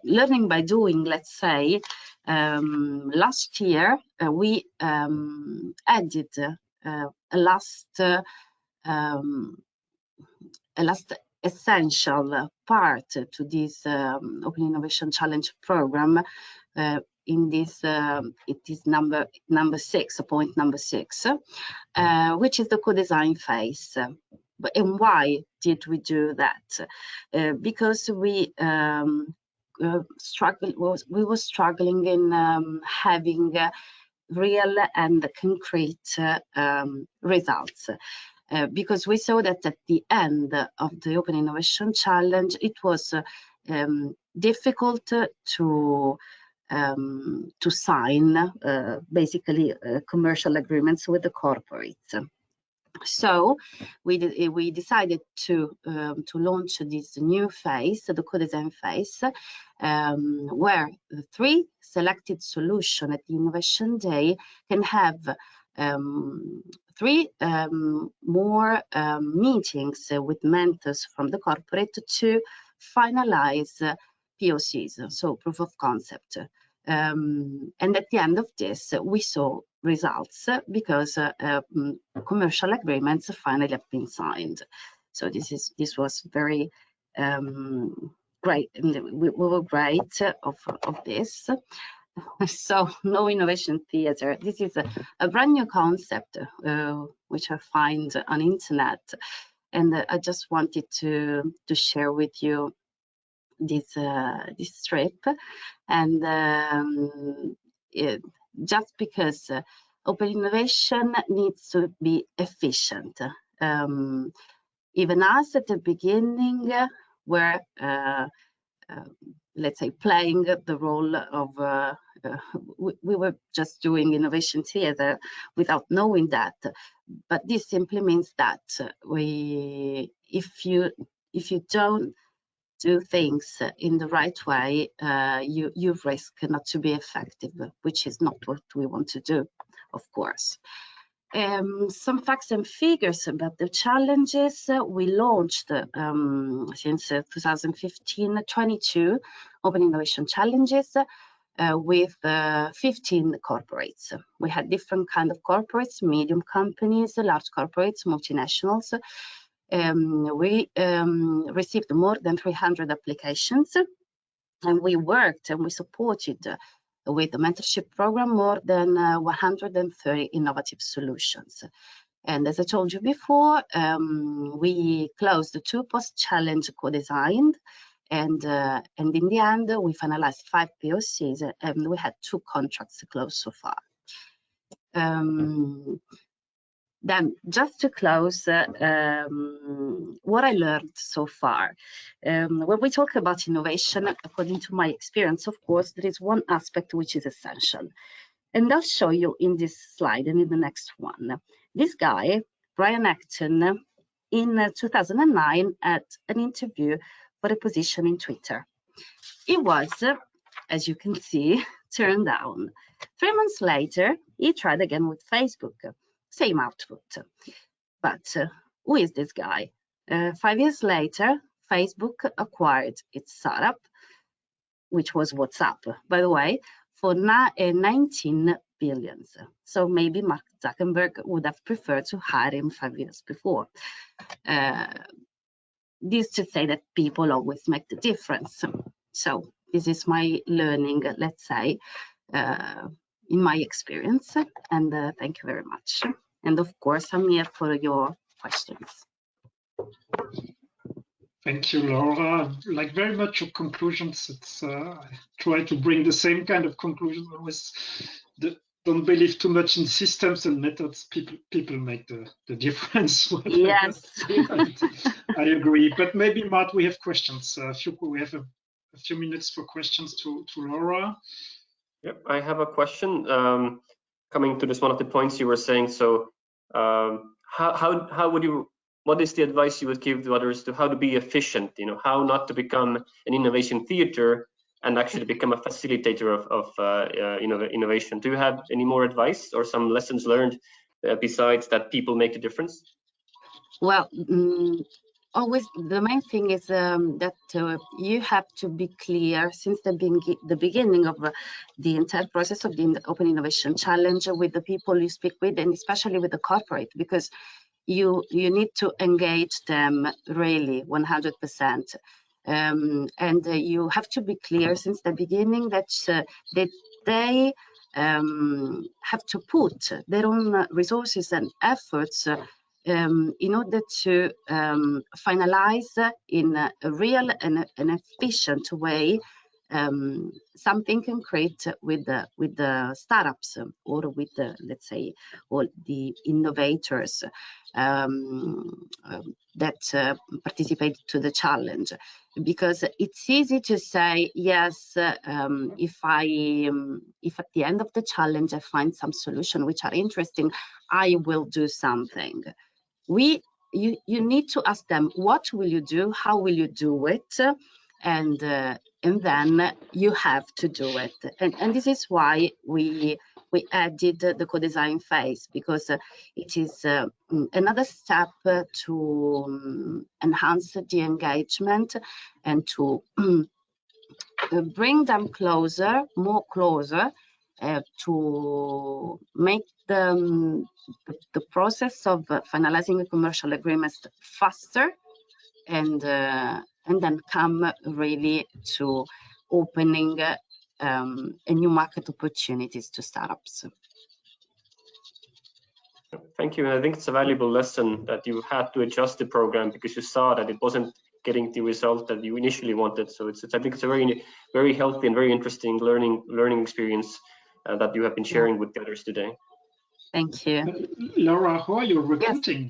Learning by doing, let's say, last year we added a last essential part to this Open Innovation Challenge program. In this, it is number 6, point number 6, which is the co-design phase. And why did we do that? Because we were struggling in having real and concrete results. Because we saw that at the end of the Open Innovation Challenge, it was difficult to sign basically commercial agreements with the corporates. So we decided to launch this new phase, the co-design phase, where the 3 selected solutions at the Innovation Day can have 3 more meetings with mentors from the corporate to finalize POCs, so proof of concept. And at the end of this, we saw results because commercial agreements finally have been signed. So this was very great. We were great of this. So no innovation theater. This is a brand new concept which I find on internet, and I just wanted to share with you this trip. And just because open innovation needs to be efficient. Even us at the beginning were let's say playing the role of we were just doing innovation theater without knowing that. But this simply means that if you don't do things in the right way, you risk not to be effective, which is not what we want to do, of course. Some facts and figures about the challenges. We launched since 2015 22 open innovation challenges with 15 corporates. We had different kind of corporates, medium companies, large corporates, multinationals. We received more than 300 applications, and we worked and we supported with the mentorship program more than 130 innovative solutions. And as I told you before, we closed the 2 post-challenge co-designed, And in the end, we finalized 5 POCs, and we had 2 contracts closed so far. Then, just to close, what I learned so far. When we talk about innovation, according to my experience, of course, there is one aspect which is essential. And I'll show you in this slide and in the next one. This guy, Brian Acton, in 2009 at an interview for a position in Twitter. He was, as you can see, turned down. 3 months later, he tried again with Facebook. Same output. But who is this guy? 5 years later, Facebook acquired its startup, which was WhatsApp, by the way, for 19 billion. So maybe Mark Zuckerberg would have preferred to hire him 5 years before. This to say that people always make the difference. So this is my learning, let's say, in my experience, and thank you very much. And of course, I'm here for your questions. Thank you, Laura. Like very much your conclusions. It's I try to bring the same kind of conclusions always. Don't believe too much in systems and methods. People make the difference. Yes, I agree. But maybe Matt, we have questions. We have a few minutes for questions to Laura. Yep, I have a question coming to this one of the points you were saying. So how would you, what is the advice you would give to others to how to be efficient, you know, how not to become an innovation theater and actually become a facilitator of innovation? Do you have any more advice or some lessons learned besides that people make a difference? Well, always the main thing is that you have to be clear since the beginning of the entire process of the Open Innovation Challenge with the people you speak with, and especially with the corporate, because you need to engage them really 100%. And you have to be clear since the beginning that they have to put their own resources and efforts in order to finalize in a real and an efficient way something concrete with the startups or with the, let's say, all the innovators that participate to the challenge. Because it's easy to say, yes, if at the end of the challenge I find some solution which are interesting, I will do something. You need to ask them, what will you do? How will you do it? And then you have to do it. And this is why we added the co-design phase, because it is another step to enhance the engagement and to bring them closer, more closer, to make the process of finalizing a commercial agreement faster, and then come really to opening a new market opportunities to startups. Thank you. And I think it's a valuable lesson that you had to adjust the program because you saw that it wasn't getting the result that you initially wanted. So I think it's a very, very healthy and very interesting learning experience that you have been sharing with the others today. Thank you. Laura, how are you recruiting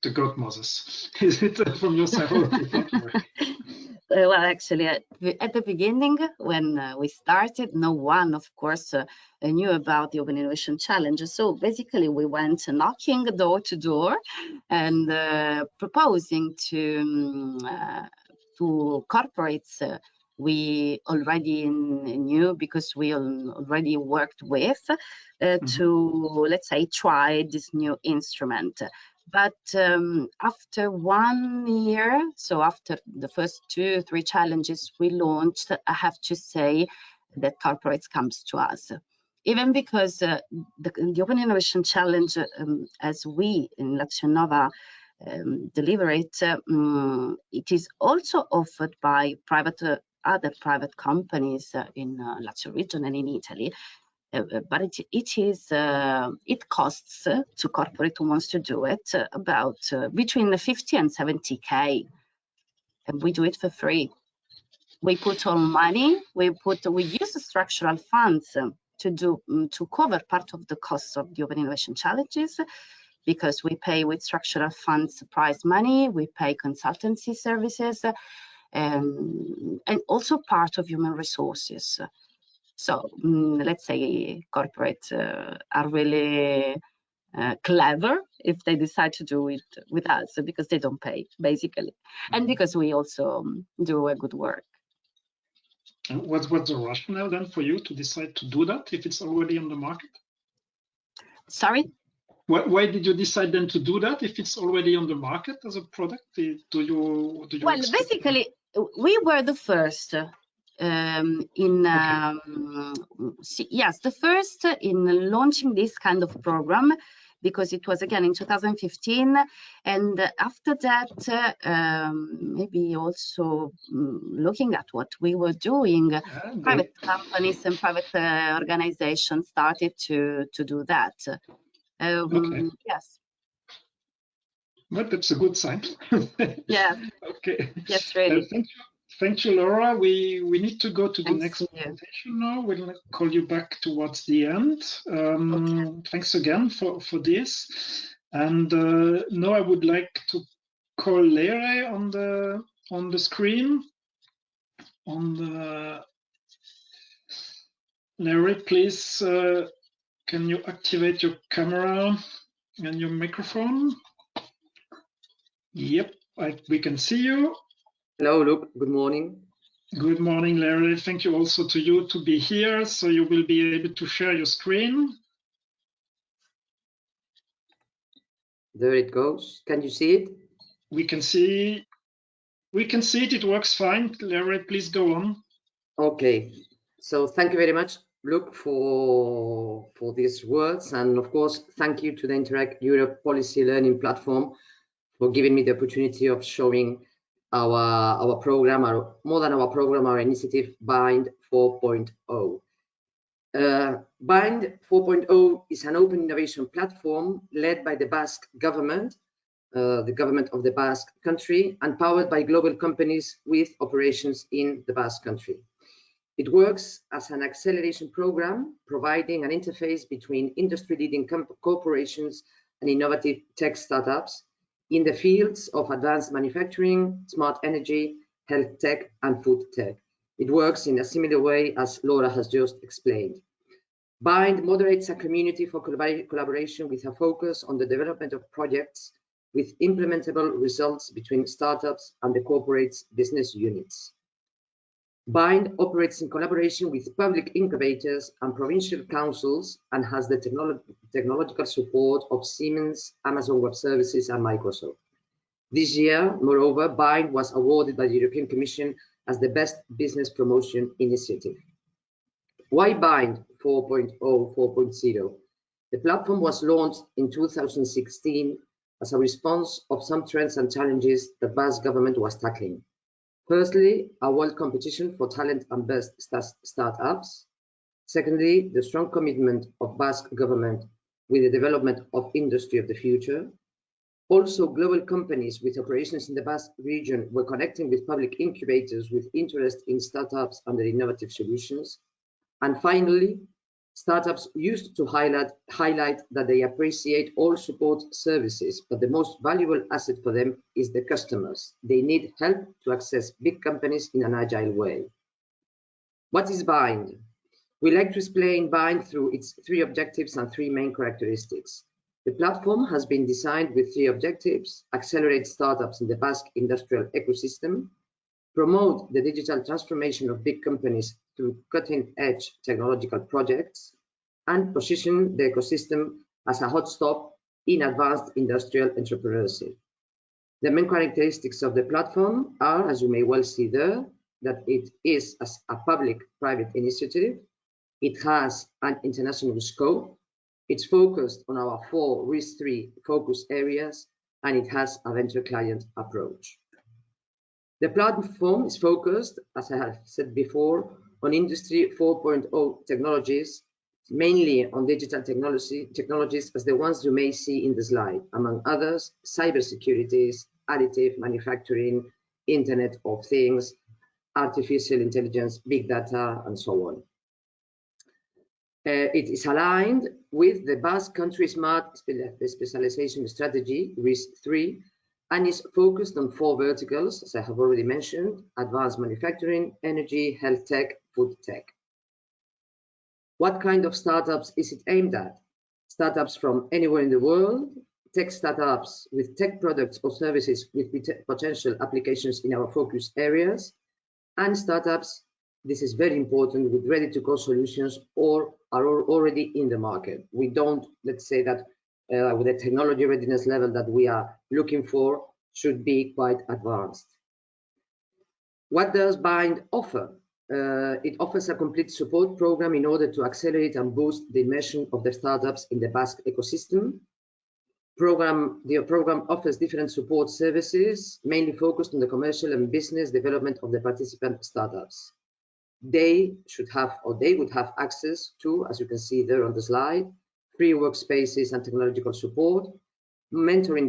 the godmothers? Is it from your side? Well, actually, at the beginning, when we started, no one, of course, knew about the Open Innovation Challenge. So basically, we went knocking door to door and proposing to corporates we already knew because we already worked with to, let's say, try this new instrument. But after 1 year, so after the first 2-3 challenges we launched, I have to say that corporates comes to us. Even because the Open Innovation Challenge, as we in Lazio deliver it, it is also offered by other private companies in Lazio region and in Italy. But it costs to corporate who wants to do it about between 50 and 70K, and we do it for free. we put all money, we use the structural funds to cover part of the costs of the Open Innovation Challenges, because we pay with structural funds prize money, we pay consultancy services, and also part of human resources. So let's say corporates are really clever if they decide to do it with us, because they don't pay, basically, and because we also do a good work. And what's the rationale then for you to decide to do that if it's already on the market? Sorry? Why did you decide then to do that if it's already on the market as a product? Do you well, basically, we were the first yes, the first in launching this kind of program, because it was again in 2015, and after that maybe also looking at what we were doing, private companies and private organizations started to do that. Yes. But that's a good sign. Yeah. Okay. Yes, really. Thank you, Laura. We need to go to the Thanks next to you. presentation now. We'll call you back towards the end. Okay. Thanks again for this. And now I would like to call Leyre on the screen. Leyre, please, can you activate your camera and your microphone? Yep, we can see you. Hello, Luc. Good morning. Good morning, Leyre. Thank you also to you to be here. So you will be able to share your screen. There it goes. Can you see it? We can see it. It works fine. Leyre, please go on. Okay. So thank you very much, Luc, for these words. And of course, thank you to the Interact Europe Policy Learning Platform for giving me the opportunity of showing our program, our initiative, BIND 4.0. BIND 4.0 is an open innovation platform led by the Basque government, the government of the Basque country, and powered by global companies with operations in the Basque country. It works as an acceleration program, providing an interface between industry-leading corporations and innovative tech startups in the fields of advanced manufacturing, smart energy, health tech, and food tech. It works in a similar way as Laura has just explained. BIND moderates a community for collaboration with a focus on the development of projects with implementable results between startups and the corporate's business units. BIND operates in collaboration with public incubators and provincial councils and has the technological support of Siemens, Amazon Web Services, and Microsoft. This year, moreover, BIND was awarded by the European Commission as the Best Business Promotion Initiative. Why BIND 4.0, 4.0? The platform was launched in 2016 as a response of some trends and challenges the Basque government was tackling. Firstly, a world competition for talent and best startups. Secondly, the strong commitment of Basque government with the development of industry of the future. Also, global companies with operations in the Basque region were connecting with public incubators with interest in startups and their innovative solutions. And finally, startups used to highlight that they appreciate all support services, but the most valuable asset for them is the customers. They need help to access big companies in an agile way. What is BIND? We like to explain BIND through its 3 objectives and 3 main characteristics. The platform has been designed with 3 objectives: accelerate startups in the Basque industrial ecosystem, promote the digital transformation of big companies through cutting-edge technological projects, and position the ecosystem as a hot stop in advanced industrial entrepreneurship. The main characteristics of the platform are, as you may well see there, that it is as a public-private initiative, it has an international scope, it's focused on our 4 RIS3 focus areas, and it has a venture client approach. The platform is focused, as I have said before, on Industry 4.0 technologies, mainly on digital technologies as the ones you may see in the slide, among others, cybersecurity, additive manufacturing, Internet of Things, artificial intelligence, big data, and so on. It is aligned with the Basque Country Smart Specialization Strategy, RIS3, and is focused on 4 verticals, as I have already mentioned: advanced manufacturing, energy, health tech, food tech. What kind of startups is it aimed at? Startups from anywhere in the world, tech startups with tech products or services with potential applications in our focus areas, and startups, this is very important, with ready-to-go solutions or are already in the market. We don't, let's say that with the technology readiness level that we are looking for should be quite advanced. What does BIND offer? It offers a complete support program in order to accelerate and boost the immersion of the startups in the Basque ecosystem. The program offers different support services, mainly focused on the commercial and business development of the participant startups. They should have, or they would have access to, as you can see there on the slide, free workspaces and technological support, mentoring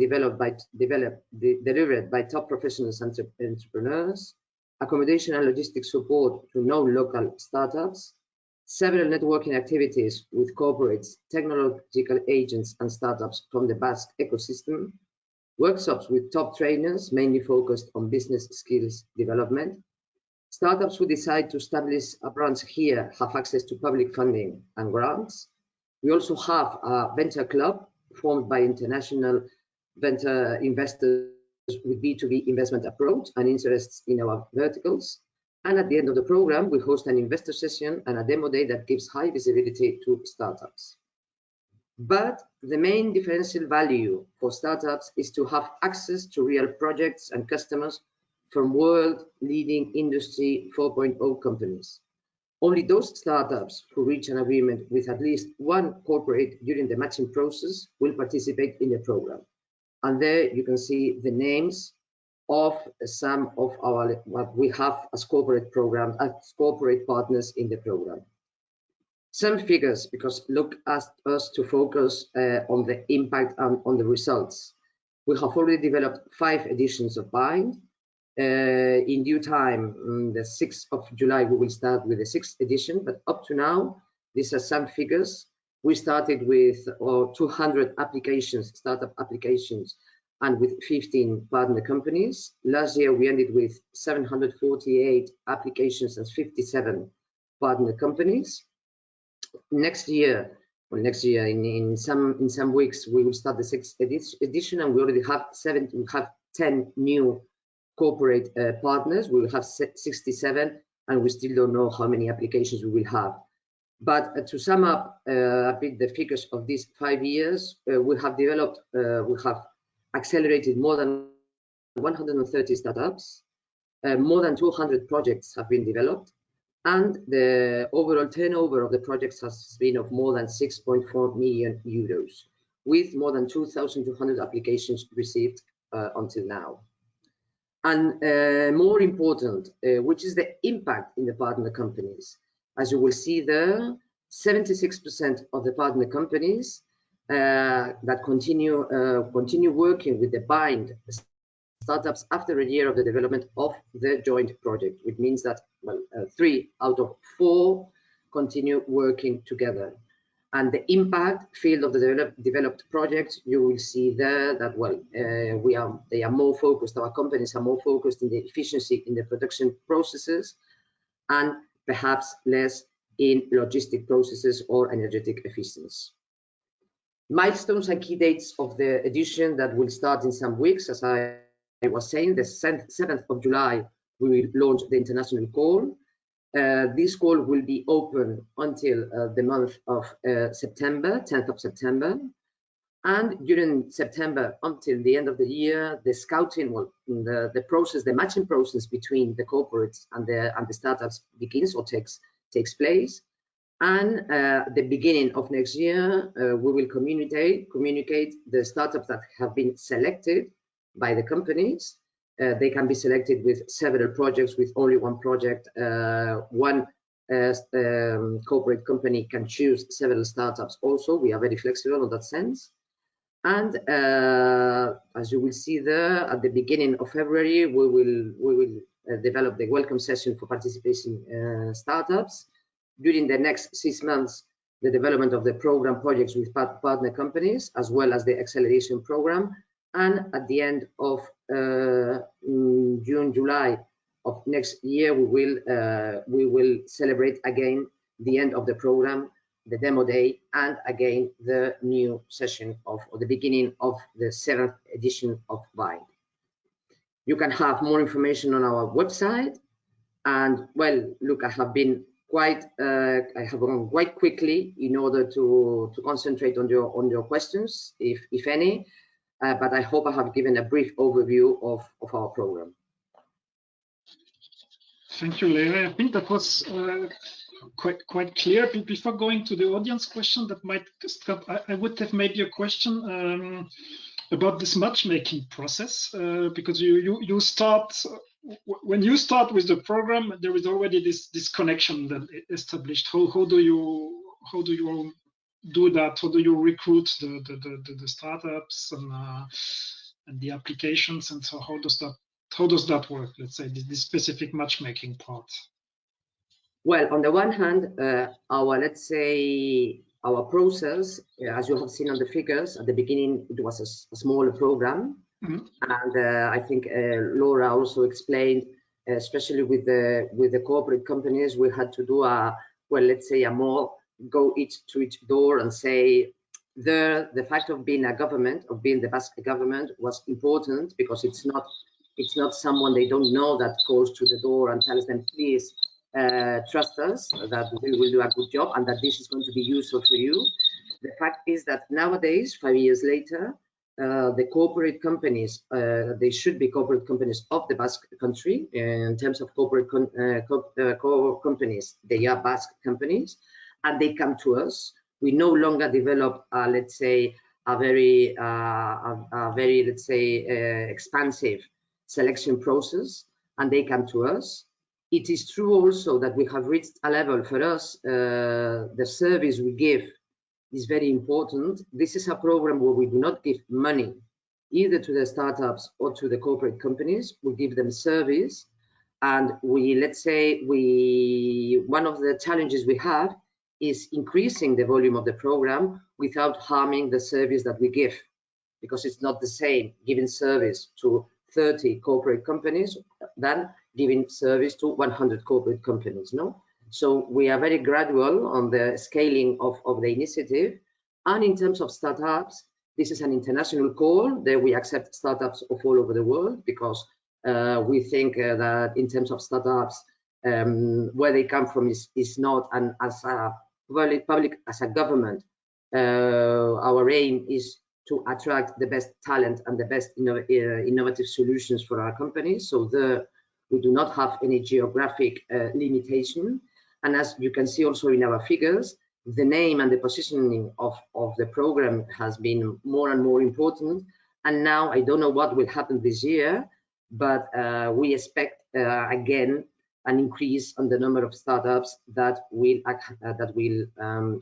delivered by top professionals and entrepreneurs, accommodation and logistics support to non-local startups, several networking activities with corporates, technological agents and startups from the Basque ecosystem, workshops with top trainers mainly focused on business skills development. Startups who decide to establish a branch here have access to public funding and grants. We also have a venture club formed by international venture investors with B2B investment approach and interests in our verticals. And at the end of the program, we host an investor session and a demo day that gives high visibility to startups. But the main differential value for startups is to have access to real projects and customers from world-leading industry 4.0 companies. Only those startups who reach an agreement with at least one corporate during the matching process will participate in the program. And there you can see the names of some of our, what we have as corporate program, as corporate partners in the program. Some figures, because Luc asked us to focus on the impact and on the results. We have already developed 5 editions of BIND. In due time, the 6th of July, we will start with the 6th edition, but up to now, these are some figures. We started with 200 applications, startup applications, and with 15 partner companies. Last year, we ended with 748 applications and 57 partner companies. Next year, in some weeks, we will start the 6th edition, and we already have 10 new corporate partners. We will have 67, and we still don't know how many applications we will have. But to sum up a bit the figures of these 5 years, we have developed, we have accelerated more than 130 startups, more than 200 projects have been developed, and the overall turnover of the projects has been of more than 6.4 million euros, with more than 2,200 applications received until now. And more important, which is the impact in the partner companies. As you will see there, 76% of the partner companies that continue working with the BIND startups after a year of the development of the joint project, which means that 3 out of 4 continue working together. And the impact field of the developed projects, you will see there that they are more focused, our companies are more focused in the efficiency in the production processes, and perhaps less in logistic processes or energetic efficiency. Milestones and key dates of the edition that will start in some weeks. As I was saying, the 7th of July, we will launch the international call. This call will be open until the month of September, 10th of September. And during September until the end of the year, the scouting, the process, the matching process between the corporates and the startups begins or takes place. And the beginning of next year, we will communicate the startups that have been selected by the companies. They can be selected with several projects, with only one project. One corporate company can choose several startups also. We are very flexible in that sense. And as you will see there, at the beginning of February, we will develop the welcome session for participating startups. During the next 6 months, the development of the program projects with partner companies, as well as the acceleration program. And at the end of June, July of next year, we will celebrate again the end of the program, the demo day, and again the new session or the beginning of the 7th edition of Bind. You can have more information on our website. And well, look, I have gone quite quickly in order to concentrate on your questions, if any. But I hope I have given a brief overview of our program. Thank you, Leyre. I think that was quite clear. Before going to the audience question that might stop, I would have maybe a question about this matchmaking process, because you start, when you start with the program, there is already this connection that established. How do you do that? How do you recruit the startups and the applications? And so how does that work? Let's say this specific matchmaking part. Well, on the one hand, our process, as you have seen on the figures at the beginning, it was a smaller program. Mm-hmm. And I think Laura also explained, especially with the corporate companies, we had to do a more go to each door and say the fact of being a government, of being the Basque government, was important, because it's not someone they don't know that goes to the door and tells them, please trust us that we will do a good job and that this is going to be useful for you. The fact is that nowadays, 5 years later, the corporate companies, they should be corporate companies of the Basque country. In terms of corporate companies, they are Basque companies, and they come to us. We no longer develop, a very expansive selection process, and they come to us. It is true also that we have reached a level for us, the service we give is very important. This is a program where we do not give money either to the startups or to the corporate companies. We give them service, and one of the challenges we have is increasing the volume of the program without harming the service that we give, because it's not the same giving service to 30 corporate companies than giving service to 100 corporate companies, no? So we are very gradual on the scaling of the initiative. And in terms of startups, this is an international call that we accept startups of all over the world, because we think that in terms of startups, where they come from is not, and as a public, as a government, our aim is to attract the best talent and the best innovative solutions for our companies. So we do not have any geographic limitation. And as you can see also in our figures, the name and the positioning of the program has been more and more important. And now I don't know what will happen this year, but we expect again an increase on the number of startups that will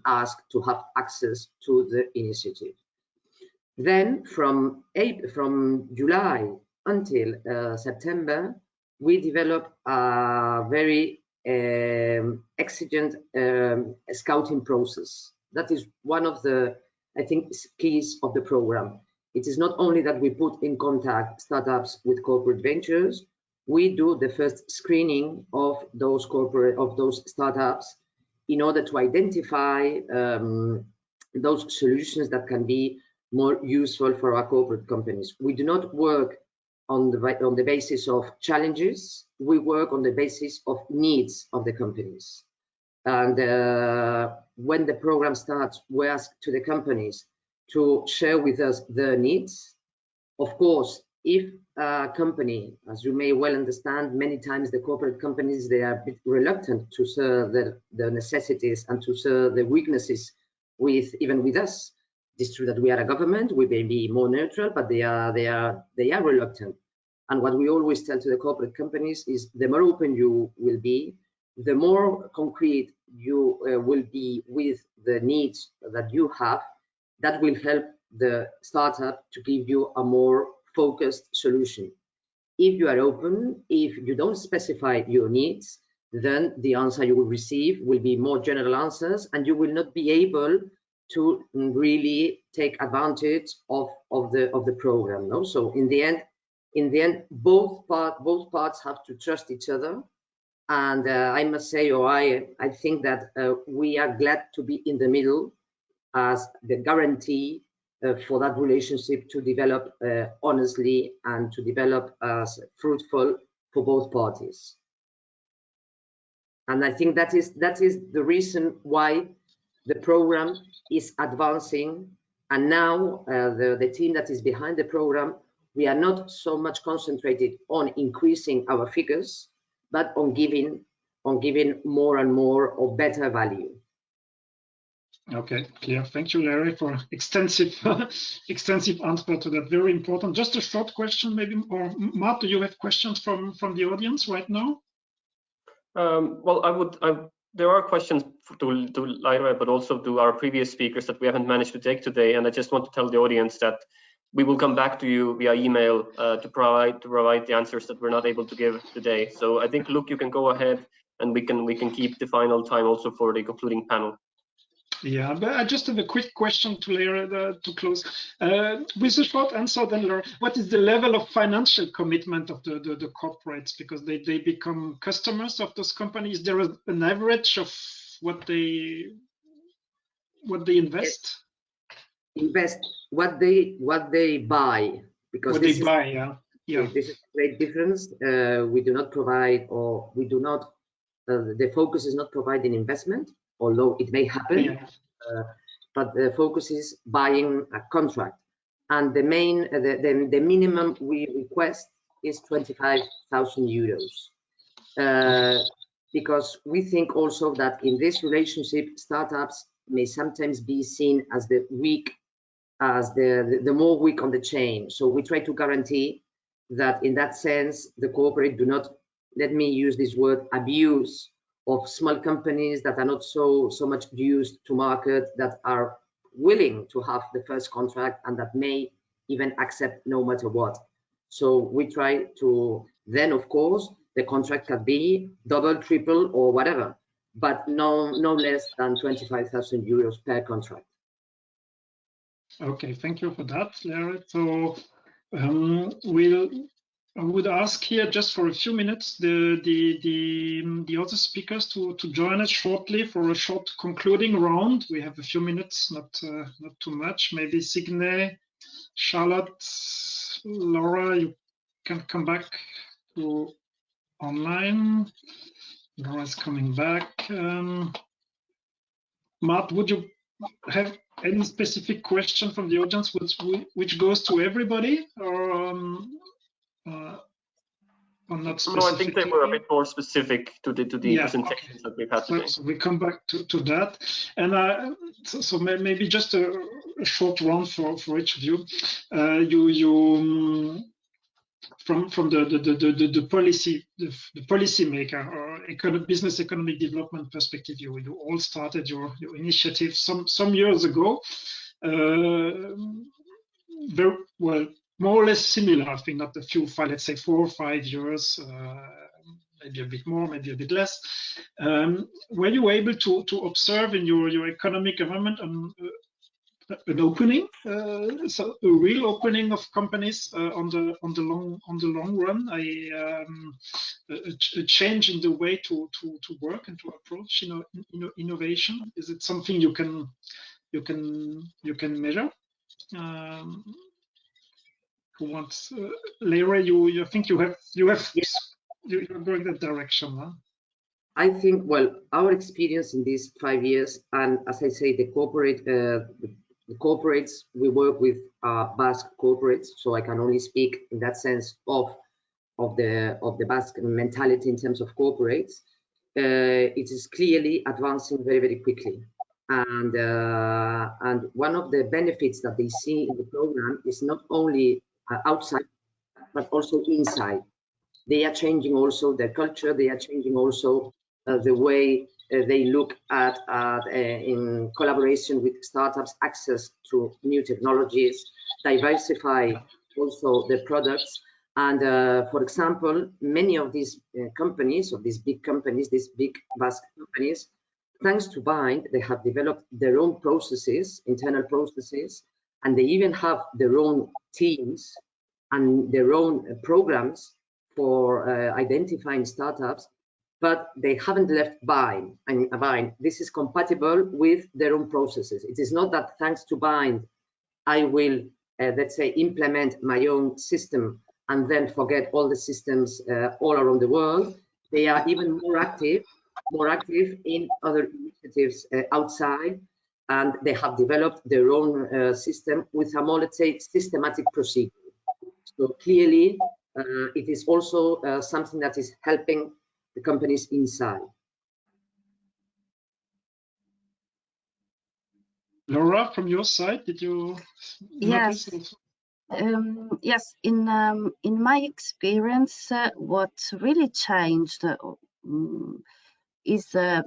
ask to have access to the initiative. Then from July until September, we develop a very exigent scouting process. That is one of the, I think, keys of the program. It is not only that we put in contact startups with corporate ventures, we do the first screening of those startups in order to identify those solutions that can be more useful for our corporate companies. We do not work on the basis of challenges. We work on the basis of needs of the companies. And when the program starts, we ask to the companies to share with us their needs. Of course, if a company, as you may well understand, many times the corporate companies, they are a bit reluctant to share the necessities and to share the weaknesses even with us. It's true that we are a government, we may be more neutral, but they are reluctant. And what we always tell to the corporate companies is the more open you will be, the more concrete you will be with the needs that you have, that will help the startup to give you a more focused solution. If you are open, if you don't specify your needs, then the answer you will receive will be more general answers, and you will not be able to really take advantage of the program. No? So in the end, both parts have to trust each other. And I must say, or I think that we are glad to be in the middle as the guarantee for that relationship to develop honestly and to develop as fruitful for both parties. And I think that is the reason why the program is advancing. And now the team that is behind the program, we are not so much concentrated on increasing our figures, but on giving more and more or better value. Okay, clear. Thank you, Larry, for extensive answer to that. Very important. Just a short question, maybe. Or Matt, do you have questions from the audience right now? Well, there are questions to Leyre, but also to our previous speakers that we haven't managed to take today. And I just want to tell the audience that we will come back to you via email to provide the answers that we're not able to give today. So I think, Luc, you can go ahead, and we can keep the final time also for the concluding panel. Yeah, but I just have a quick question to Leyre to close. With a short answer, then, Laura, what is the level of financial commitment of the corporates? Because they become customers of those companies. Is there an average of what they invest? Invest what they buy, because what they buy, yeah. This is a great difference. We do not provide, or we do not. The focus is not providing investment, although it may happen, but the focus is buying a contract. And the minimum we request is 25,000 euros, because we think also that in this relationship, startups may sometimes be seen as the more weak on the chain. So we try to guarantee that in that sense, the corporate do not, let me use this word, abuse of small companies that are not so much used to market, that are willing to have the first contract and that may even accept no matter what. So we try to, then of course, the contract can be double, triple, or whatever, but no less than 25,000 euros per contract. Okay, thank you for that, Leyre. So I would ask here just for a few minutes the other speakers to join us shortly for a short concluding round. We have a few minutes, not too much. Maybe Signe, Charlotte, Laura, you can come back to online. Laura's coming back. Matt, would you have any specific question from the audience which goes to everybody, or not specific? No, I think they were a bit more specific to the presentations that we've had today. So we come back to that, and so maybe just a short round for each of you. From the policy maker or business economic development perspective, you all started your initiative some years ago. Very well, more or less similar, I think, not a few, let's say 4 or 5 years, maybe a bit more, maybe a bit less. Were you able to observe in your economic environment an opening, so a real opening of companies on the long run, a change in the way to work and to approach innovation? Is it something you can measure? Who wants? Leyre, you think you're going that direction, huh? I think, well, our experience in these 5 years, and as I say, the corporates we work with are Basque corporates, so I can only speak in that sense of the Basque mentality in terms of corporates. It is clearly advancing very, very quickly, and one of the benefits that they see in the program is not only outside but also inside. They are changing also their culture. They are changing also the way they look at in collaboration with startups, access to new technologies, diversify also the products, And for example, many of these companies, of these big companies, these big Basque companies, thanks to Bind, they have developed their own processes, internal processes, and they even have their own teams and their own programs for identifying startups, but they haven't left Bind. And Bind, this is compatible with their own processes. It is not that thanks to Bind, I will, let's say, implement my own system and then forget all the systems all around the world. They are even more active in other initiatives outside, and they have developed their own system with a more, let's say, systematic procedure. So clearly, it is also something that is helping the companies inside. Laura, from your side, did you notice? Yes. Yes, in my experience, what really changed is the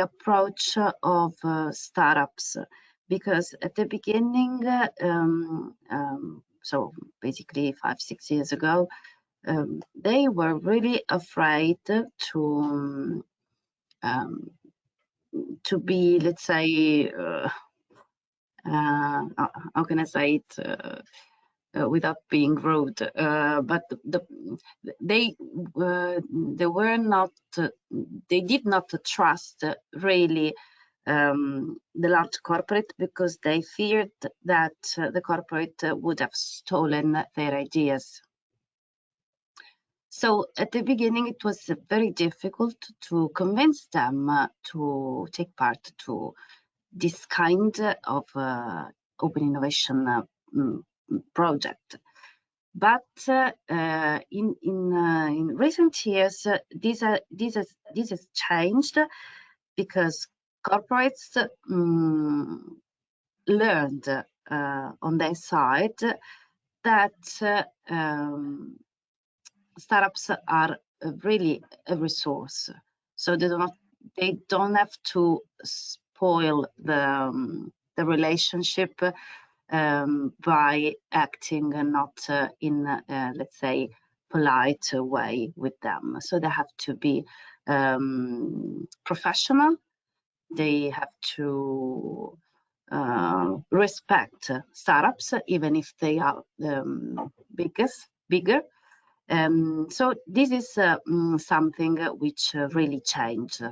approach of startups, because at the beginning, so basically 5-6 years ago, they were really afraid to be, let's say, how can I say it without being rude? But they were not, they did not trust really the large corporate, because they feared that the corporate would have stolen their ideas. So at the beginning, it was very difficult to convince them to take part to this kind of open innovation project. But in recent years, this has changed, because corporates learned on their side that startups are really a resource, so they don't have to spoil the relationship by acting not in let's say polite way with them. So they have to be professional. They have to respect startups, even if they are bigger. So this is something which really changed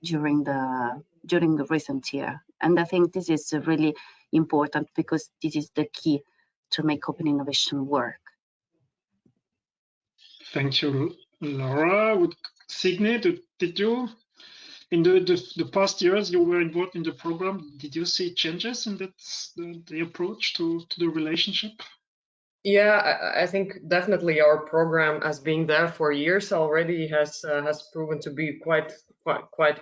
during the recent year, and I think this is really important, because this is the key to make open innovation work. Thank you, Laura. With Signe, did you, in the past years you were involved in the program, did you see changes in the approach to the relationship? Yeah, I think definitely our program, as being there for years already, has proven to be quite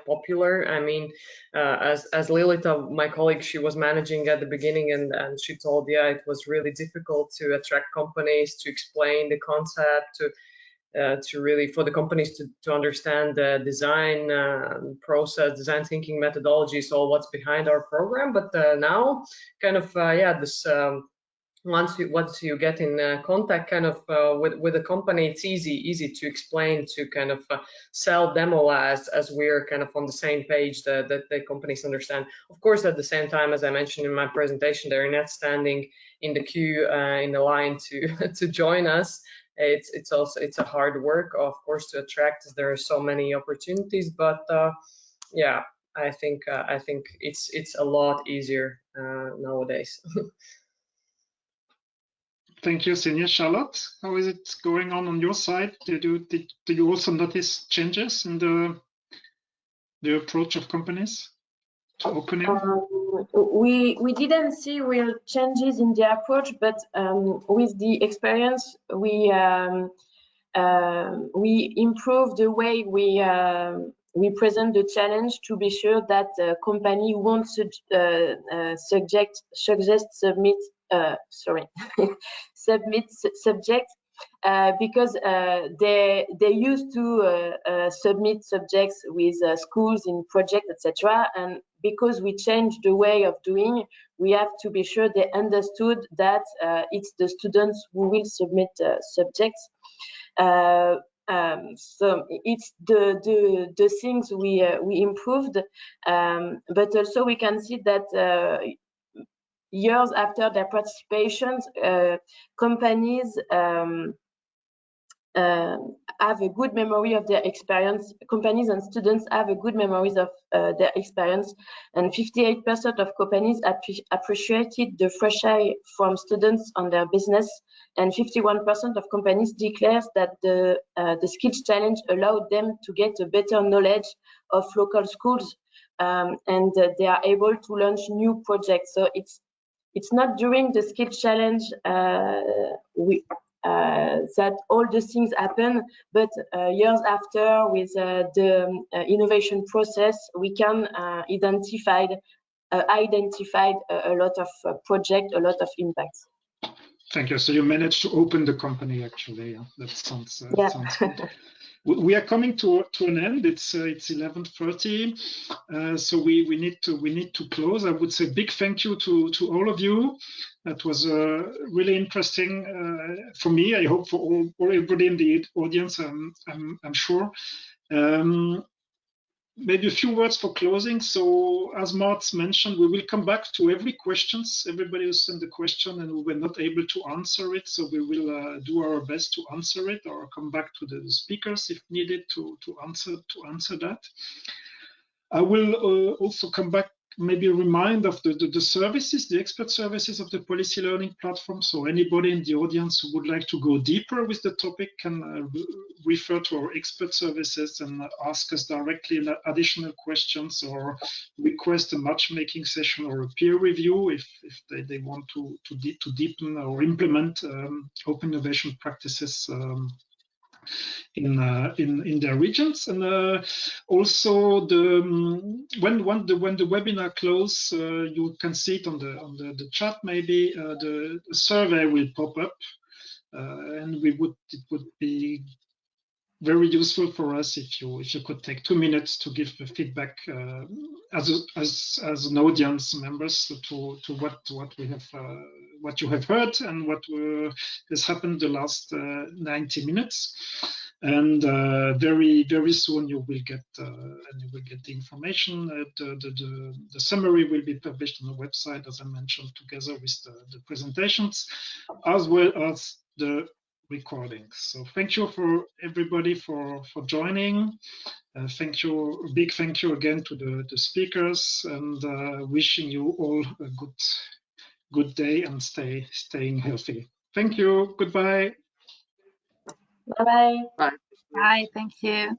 popular. I mean, as Lilita, my colleague, she was managing at the beginning, and she told, yeah, it was really difficult to attract companies, to explain the concept, to really for the companies to understand the design process, design thinking methodologies, all what's behind our program. But now, kind of, yeah, this. Once you get in contact kind of with a company, it's easy to explain, to kind of sell Demola as we're kind of on the same page, that the companies understand. Of course, at the same time, as I mentioned in my presentation, they're not standing in the queue in the line to join us. It's a hard work, of course, to attract, as there are so many opportunities. But yeah, I think it's a lot easier nowadays. Thank you, Signe. Charlotte, how is it going on your side? Did you also notice changes in the approach of companies to opening? We didn't see real changes in the approach, but with the experience, we improved the way we present the challenge, to be sure that the company won't submit subjects because they used to submit subjects with schools in project, etc. And because we changed the way of doing, we have to be sure they understood that it's the students who will submit subjects. So it's the things we improved, but also we can see that years after their participations, companies have a good memory of their experience. Companies and students have a good memories of their experience, and 58% of companies appreciated the fresh eye from students on their business, and 51% of companies declares that the skills challenge allowed them to get a better knowledge of local schools, and they are able to launch new projects. So it's not during the skills challenge that all the things happen, but years after, with the innovation process, we can identify a lot of projects, a lot of impacts. Thank you. So you managed to open the company, actually. Yeah, that sounds sounds good. We are coming to an end. It's 11:30, so we need to close. I would say big thank you to all of you. That was really interesting for me. I hope for everybody in the audience. I'm sure. Maybe a few words for closing. So as Mart's mentioned, we will come back to every questions. Everybody who sent the question and we were not able to answer it. So we will do our best to answer it or come back to the speakers if needed to answer that. I will also come back, maybe remind of the services, the expert services of the policy learning platform. So anybody in the audience who would like to go deeper with the topic can refer to our expert services and ask us directly additional questions or request a matchmaking session or a peer review if they want to deepen or implement open innovation practices in their regions. And also when the webinar closes, you can see it on the chat. Maybe the survey will pop up, and it would be very useful for us if you could take 2 minutes to give feedback as an audience members to what we have what you have heard and what has happened the last 90 minutes. And very soon you will get the information. The summary will be published on the website, as I mentioned, together with the presentations as well as the recordings. So thank you for everybody for joining. Thank you, a big thank you again to the speakers, and wishing you all a good day and staying healthy. Thank you. Goodbye. Bye-bye. Bye. Bye. Thank you.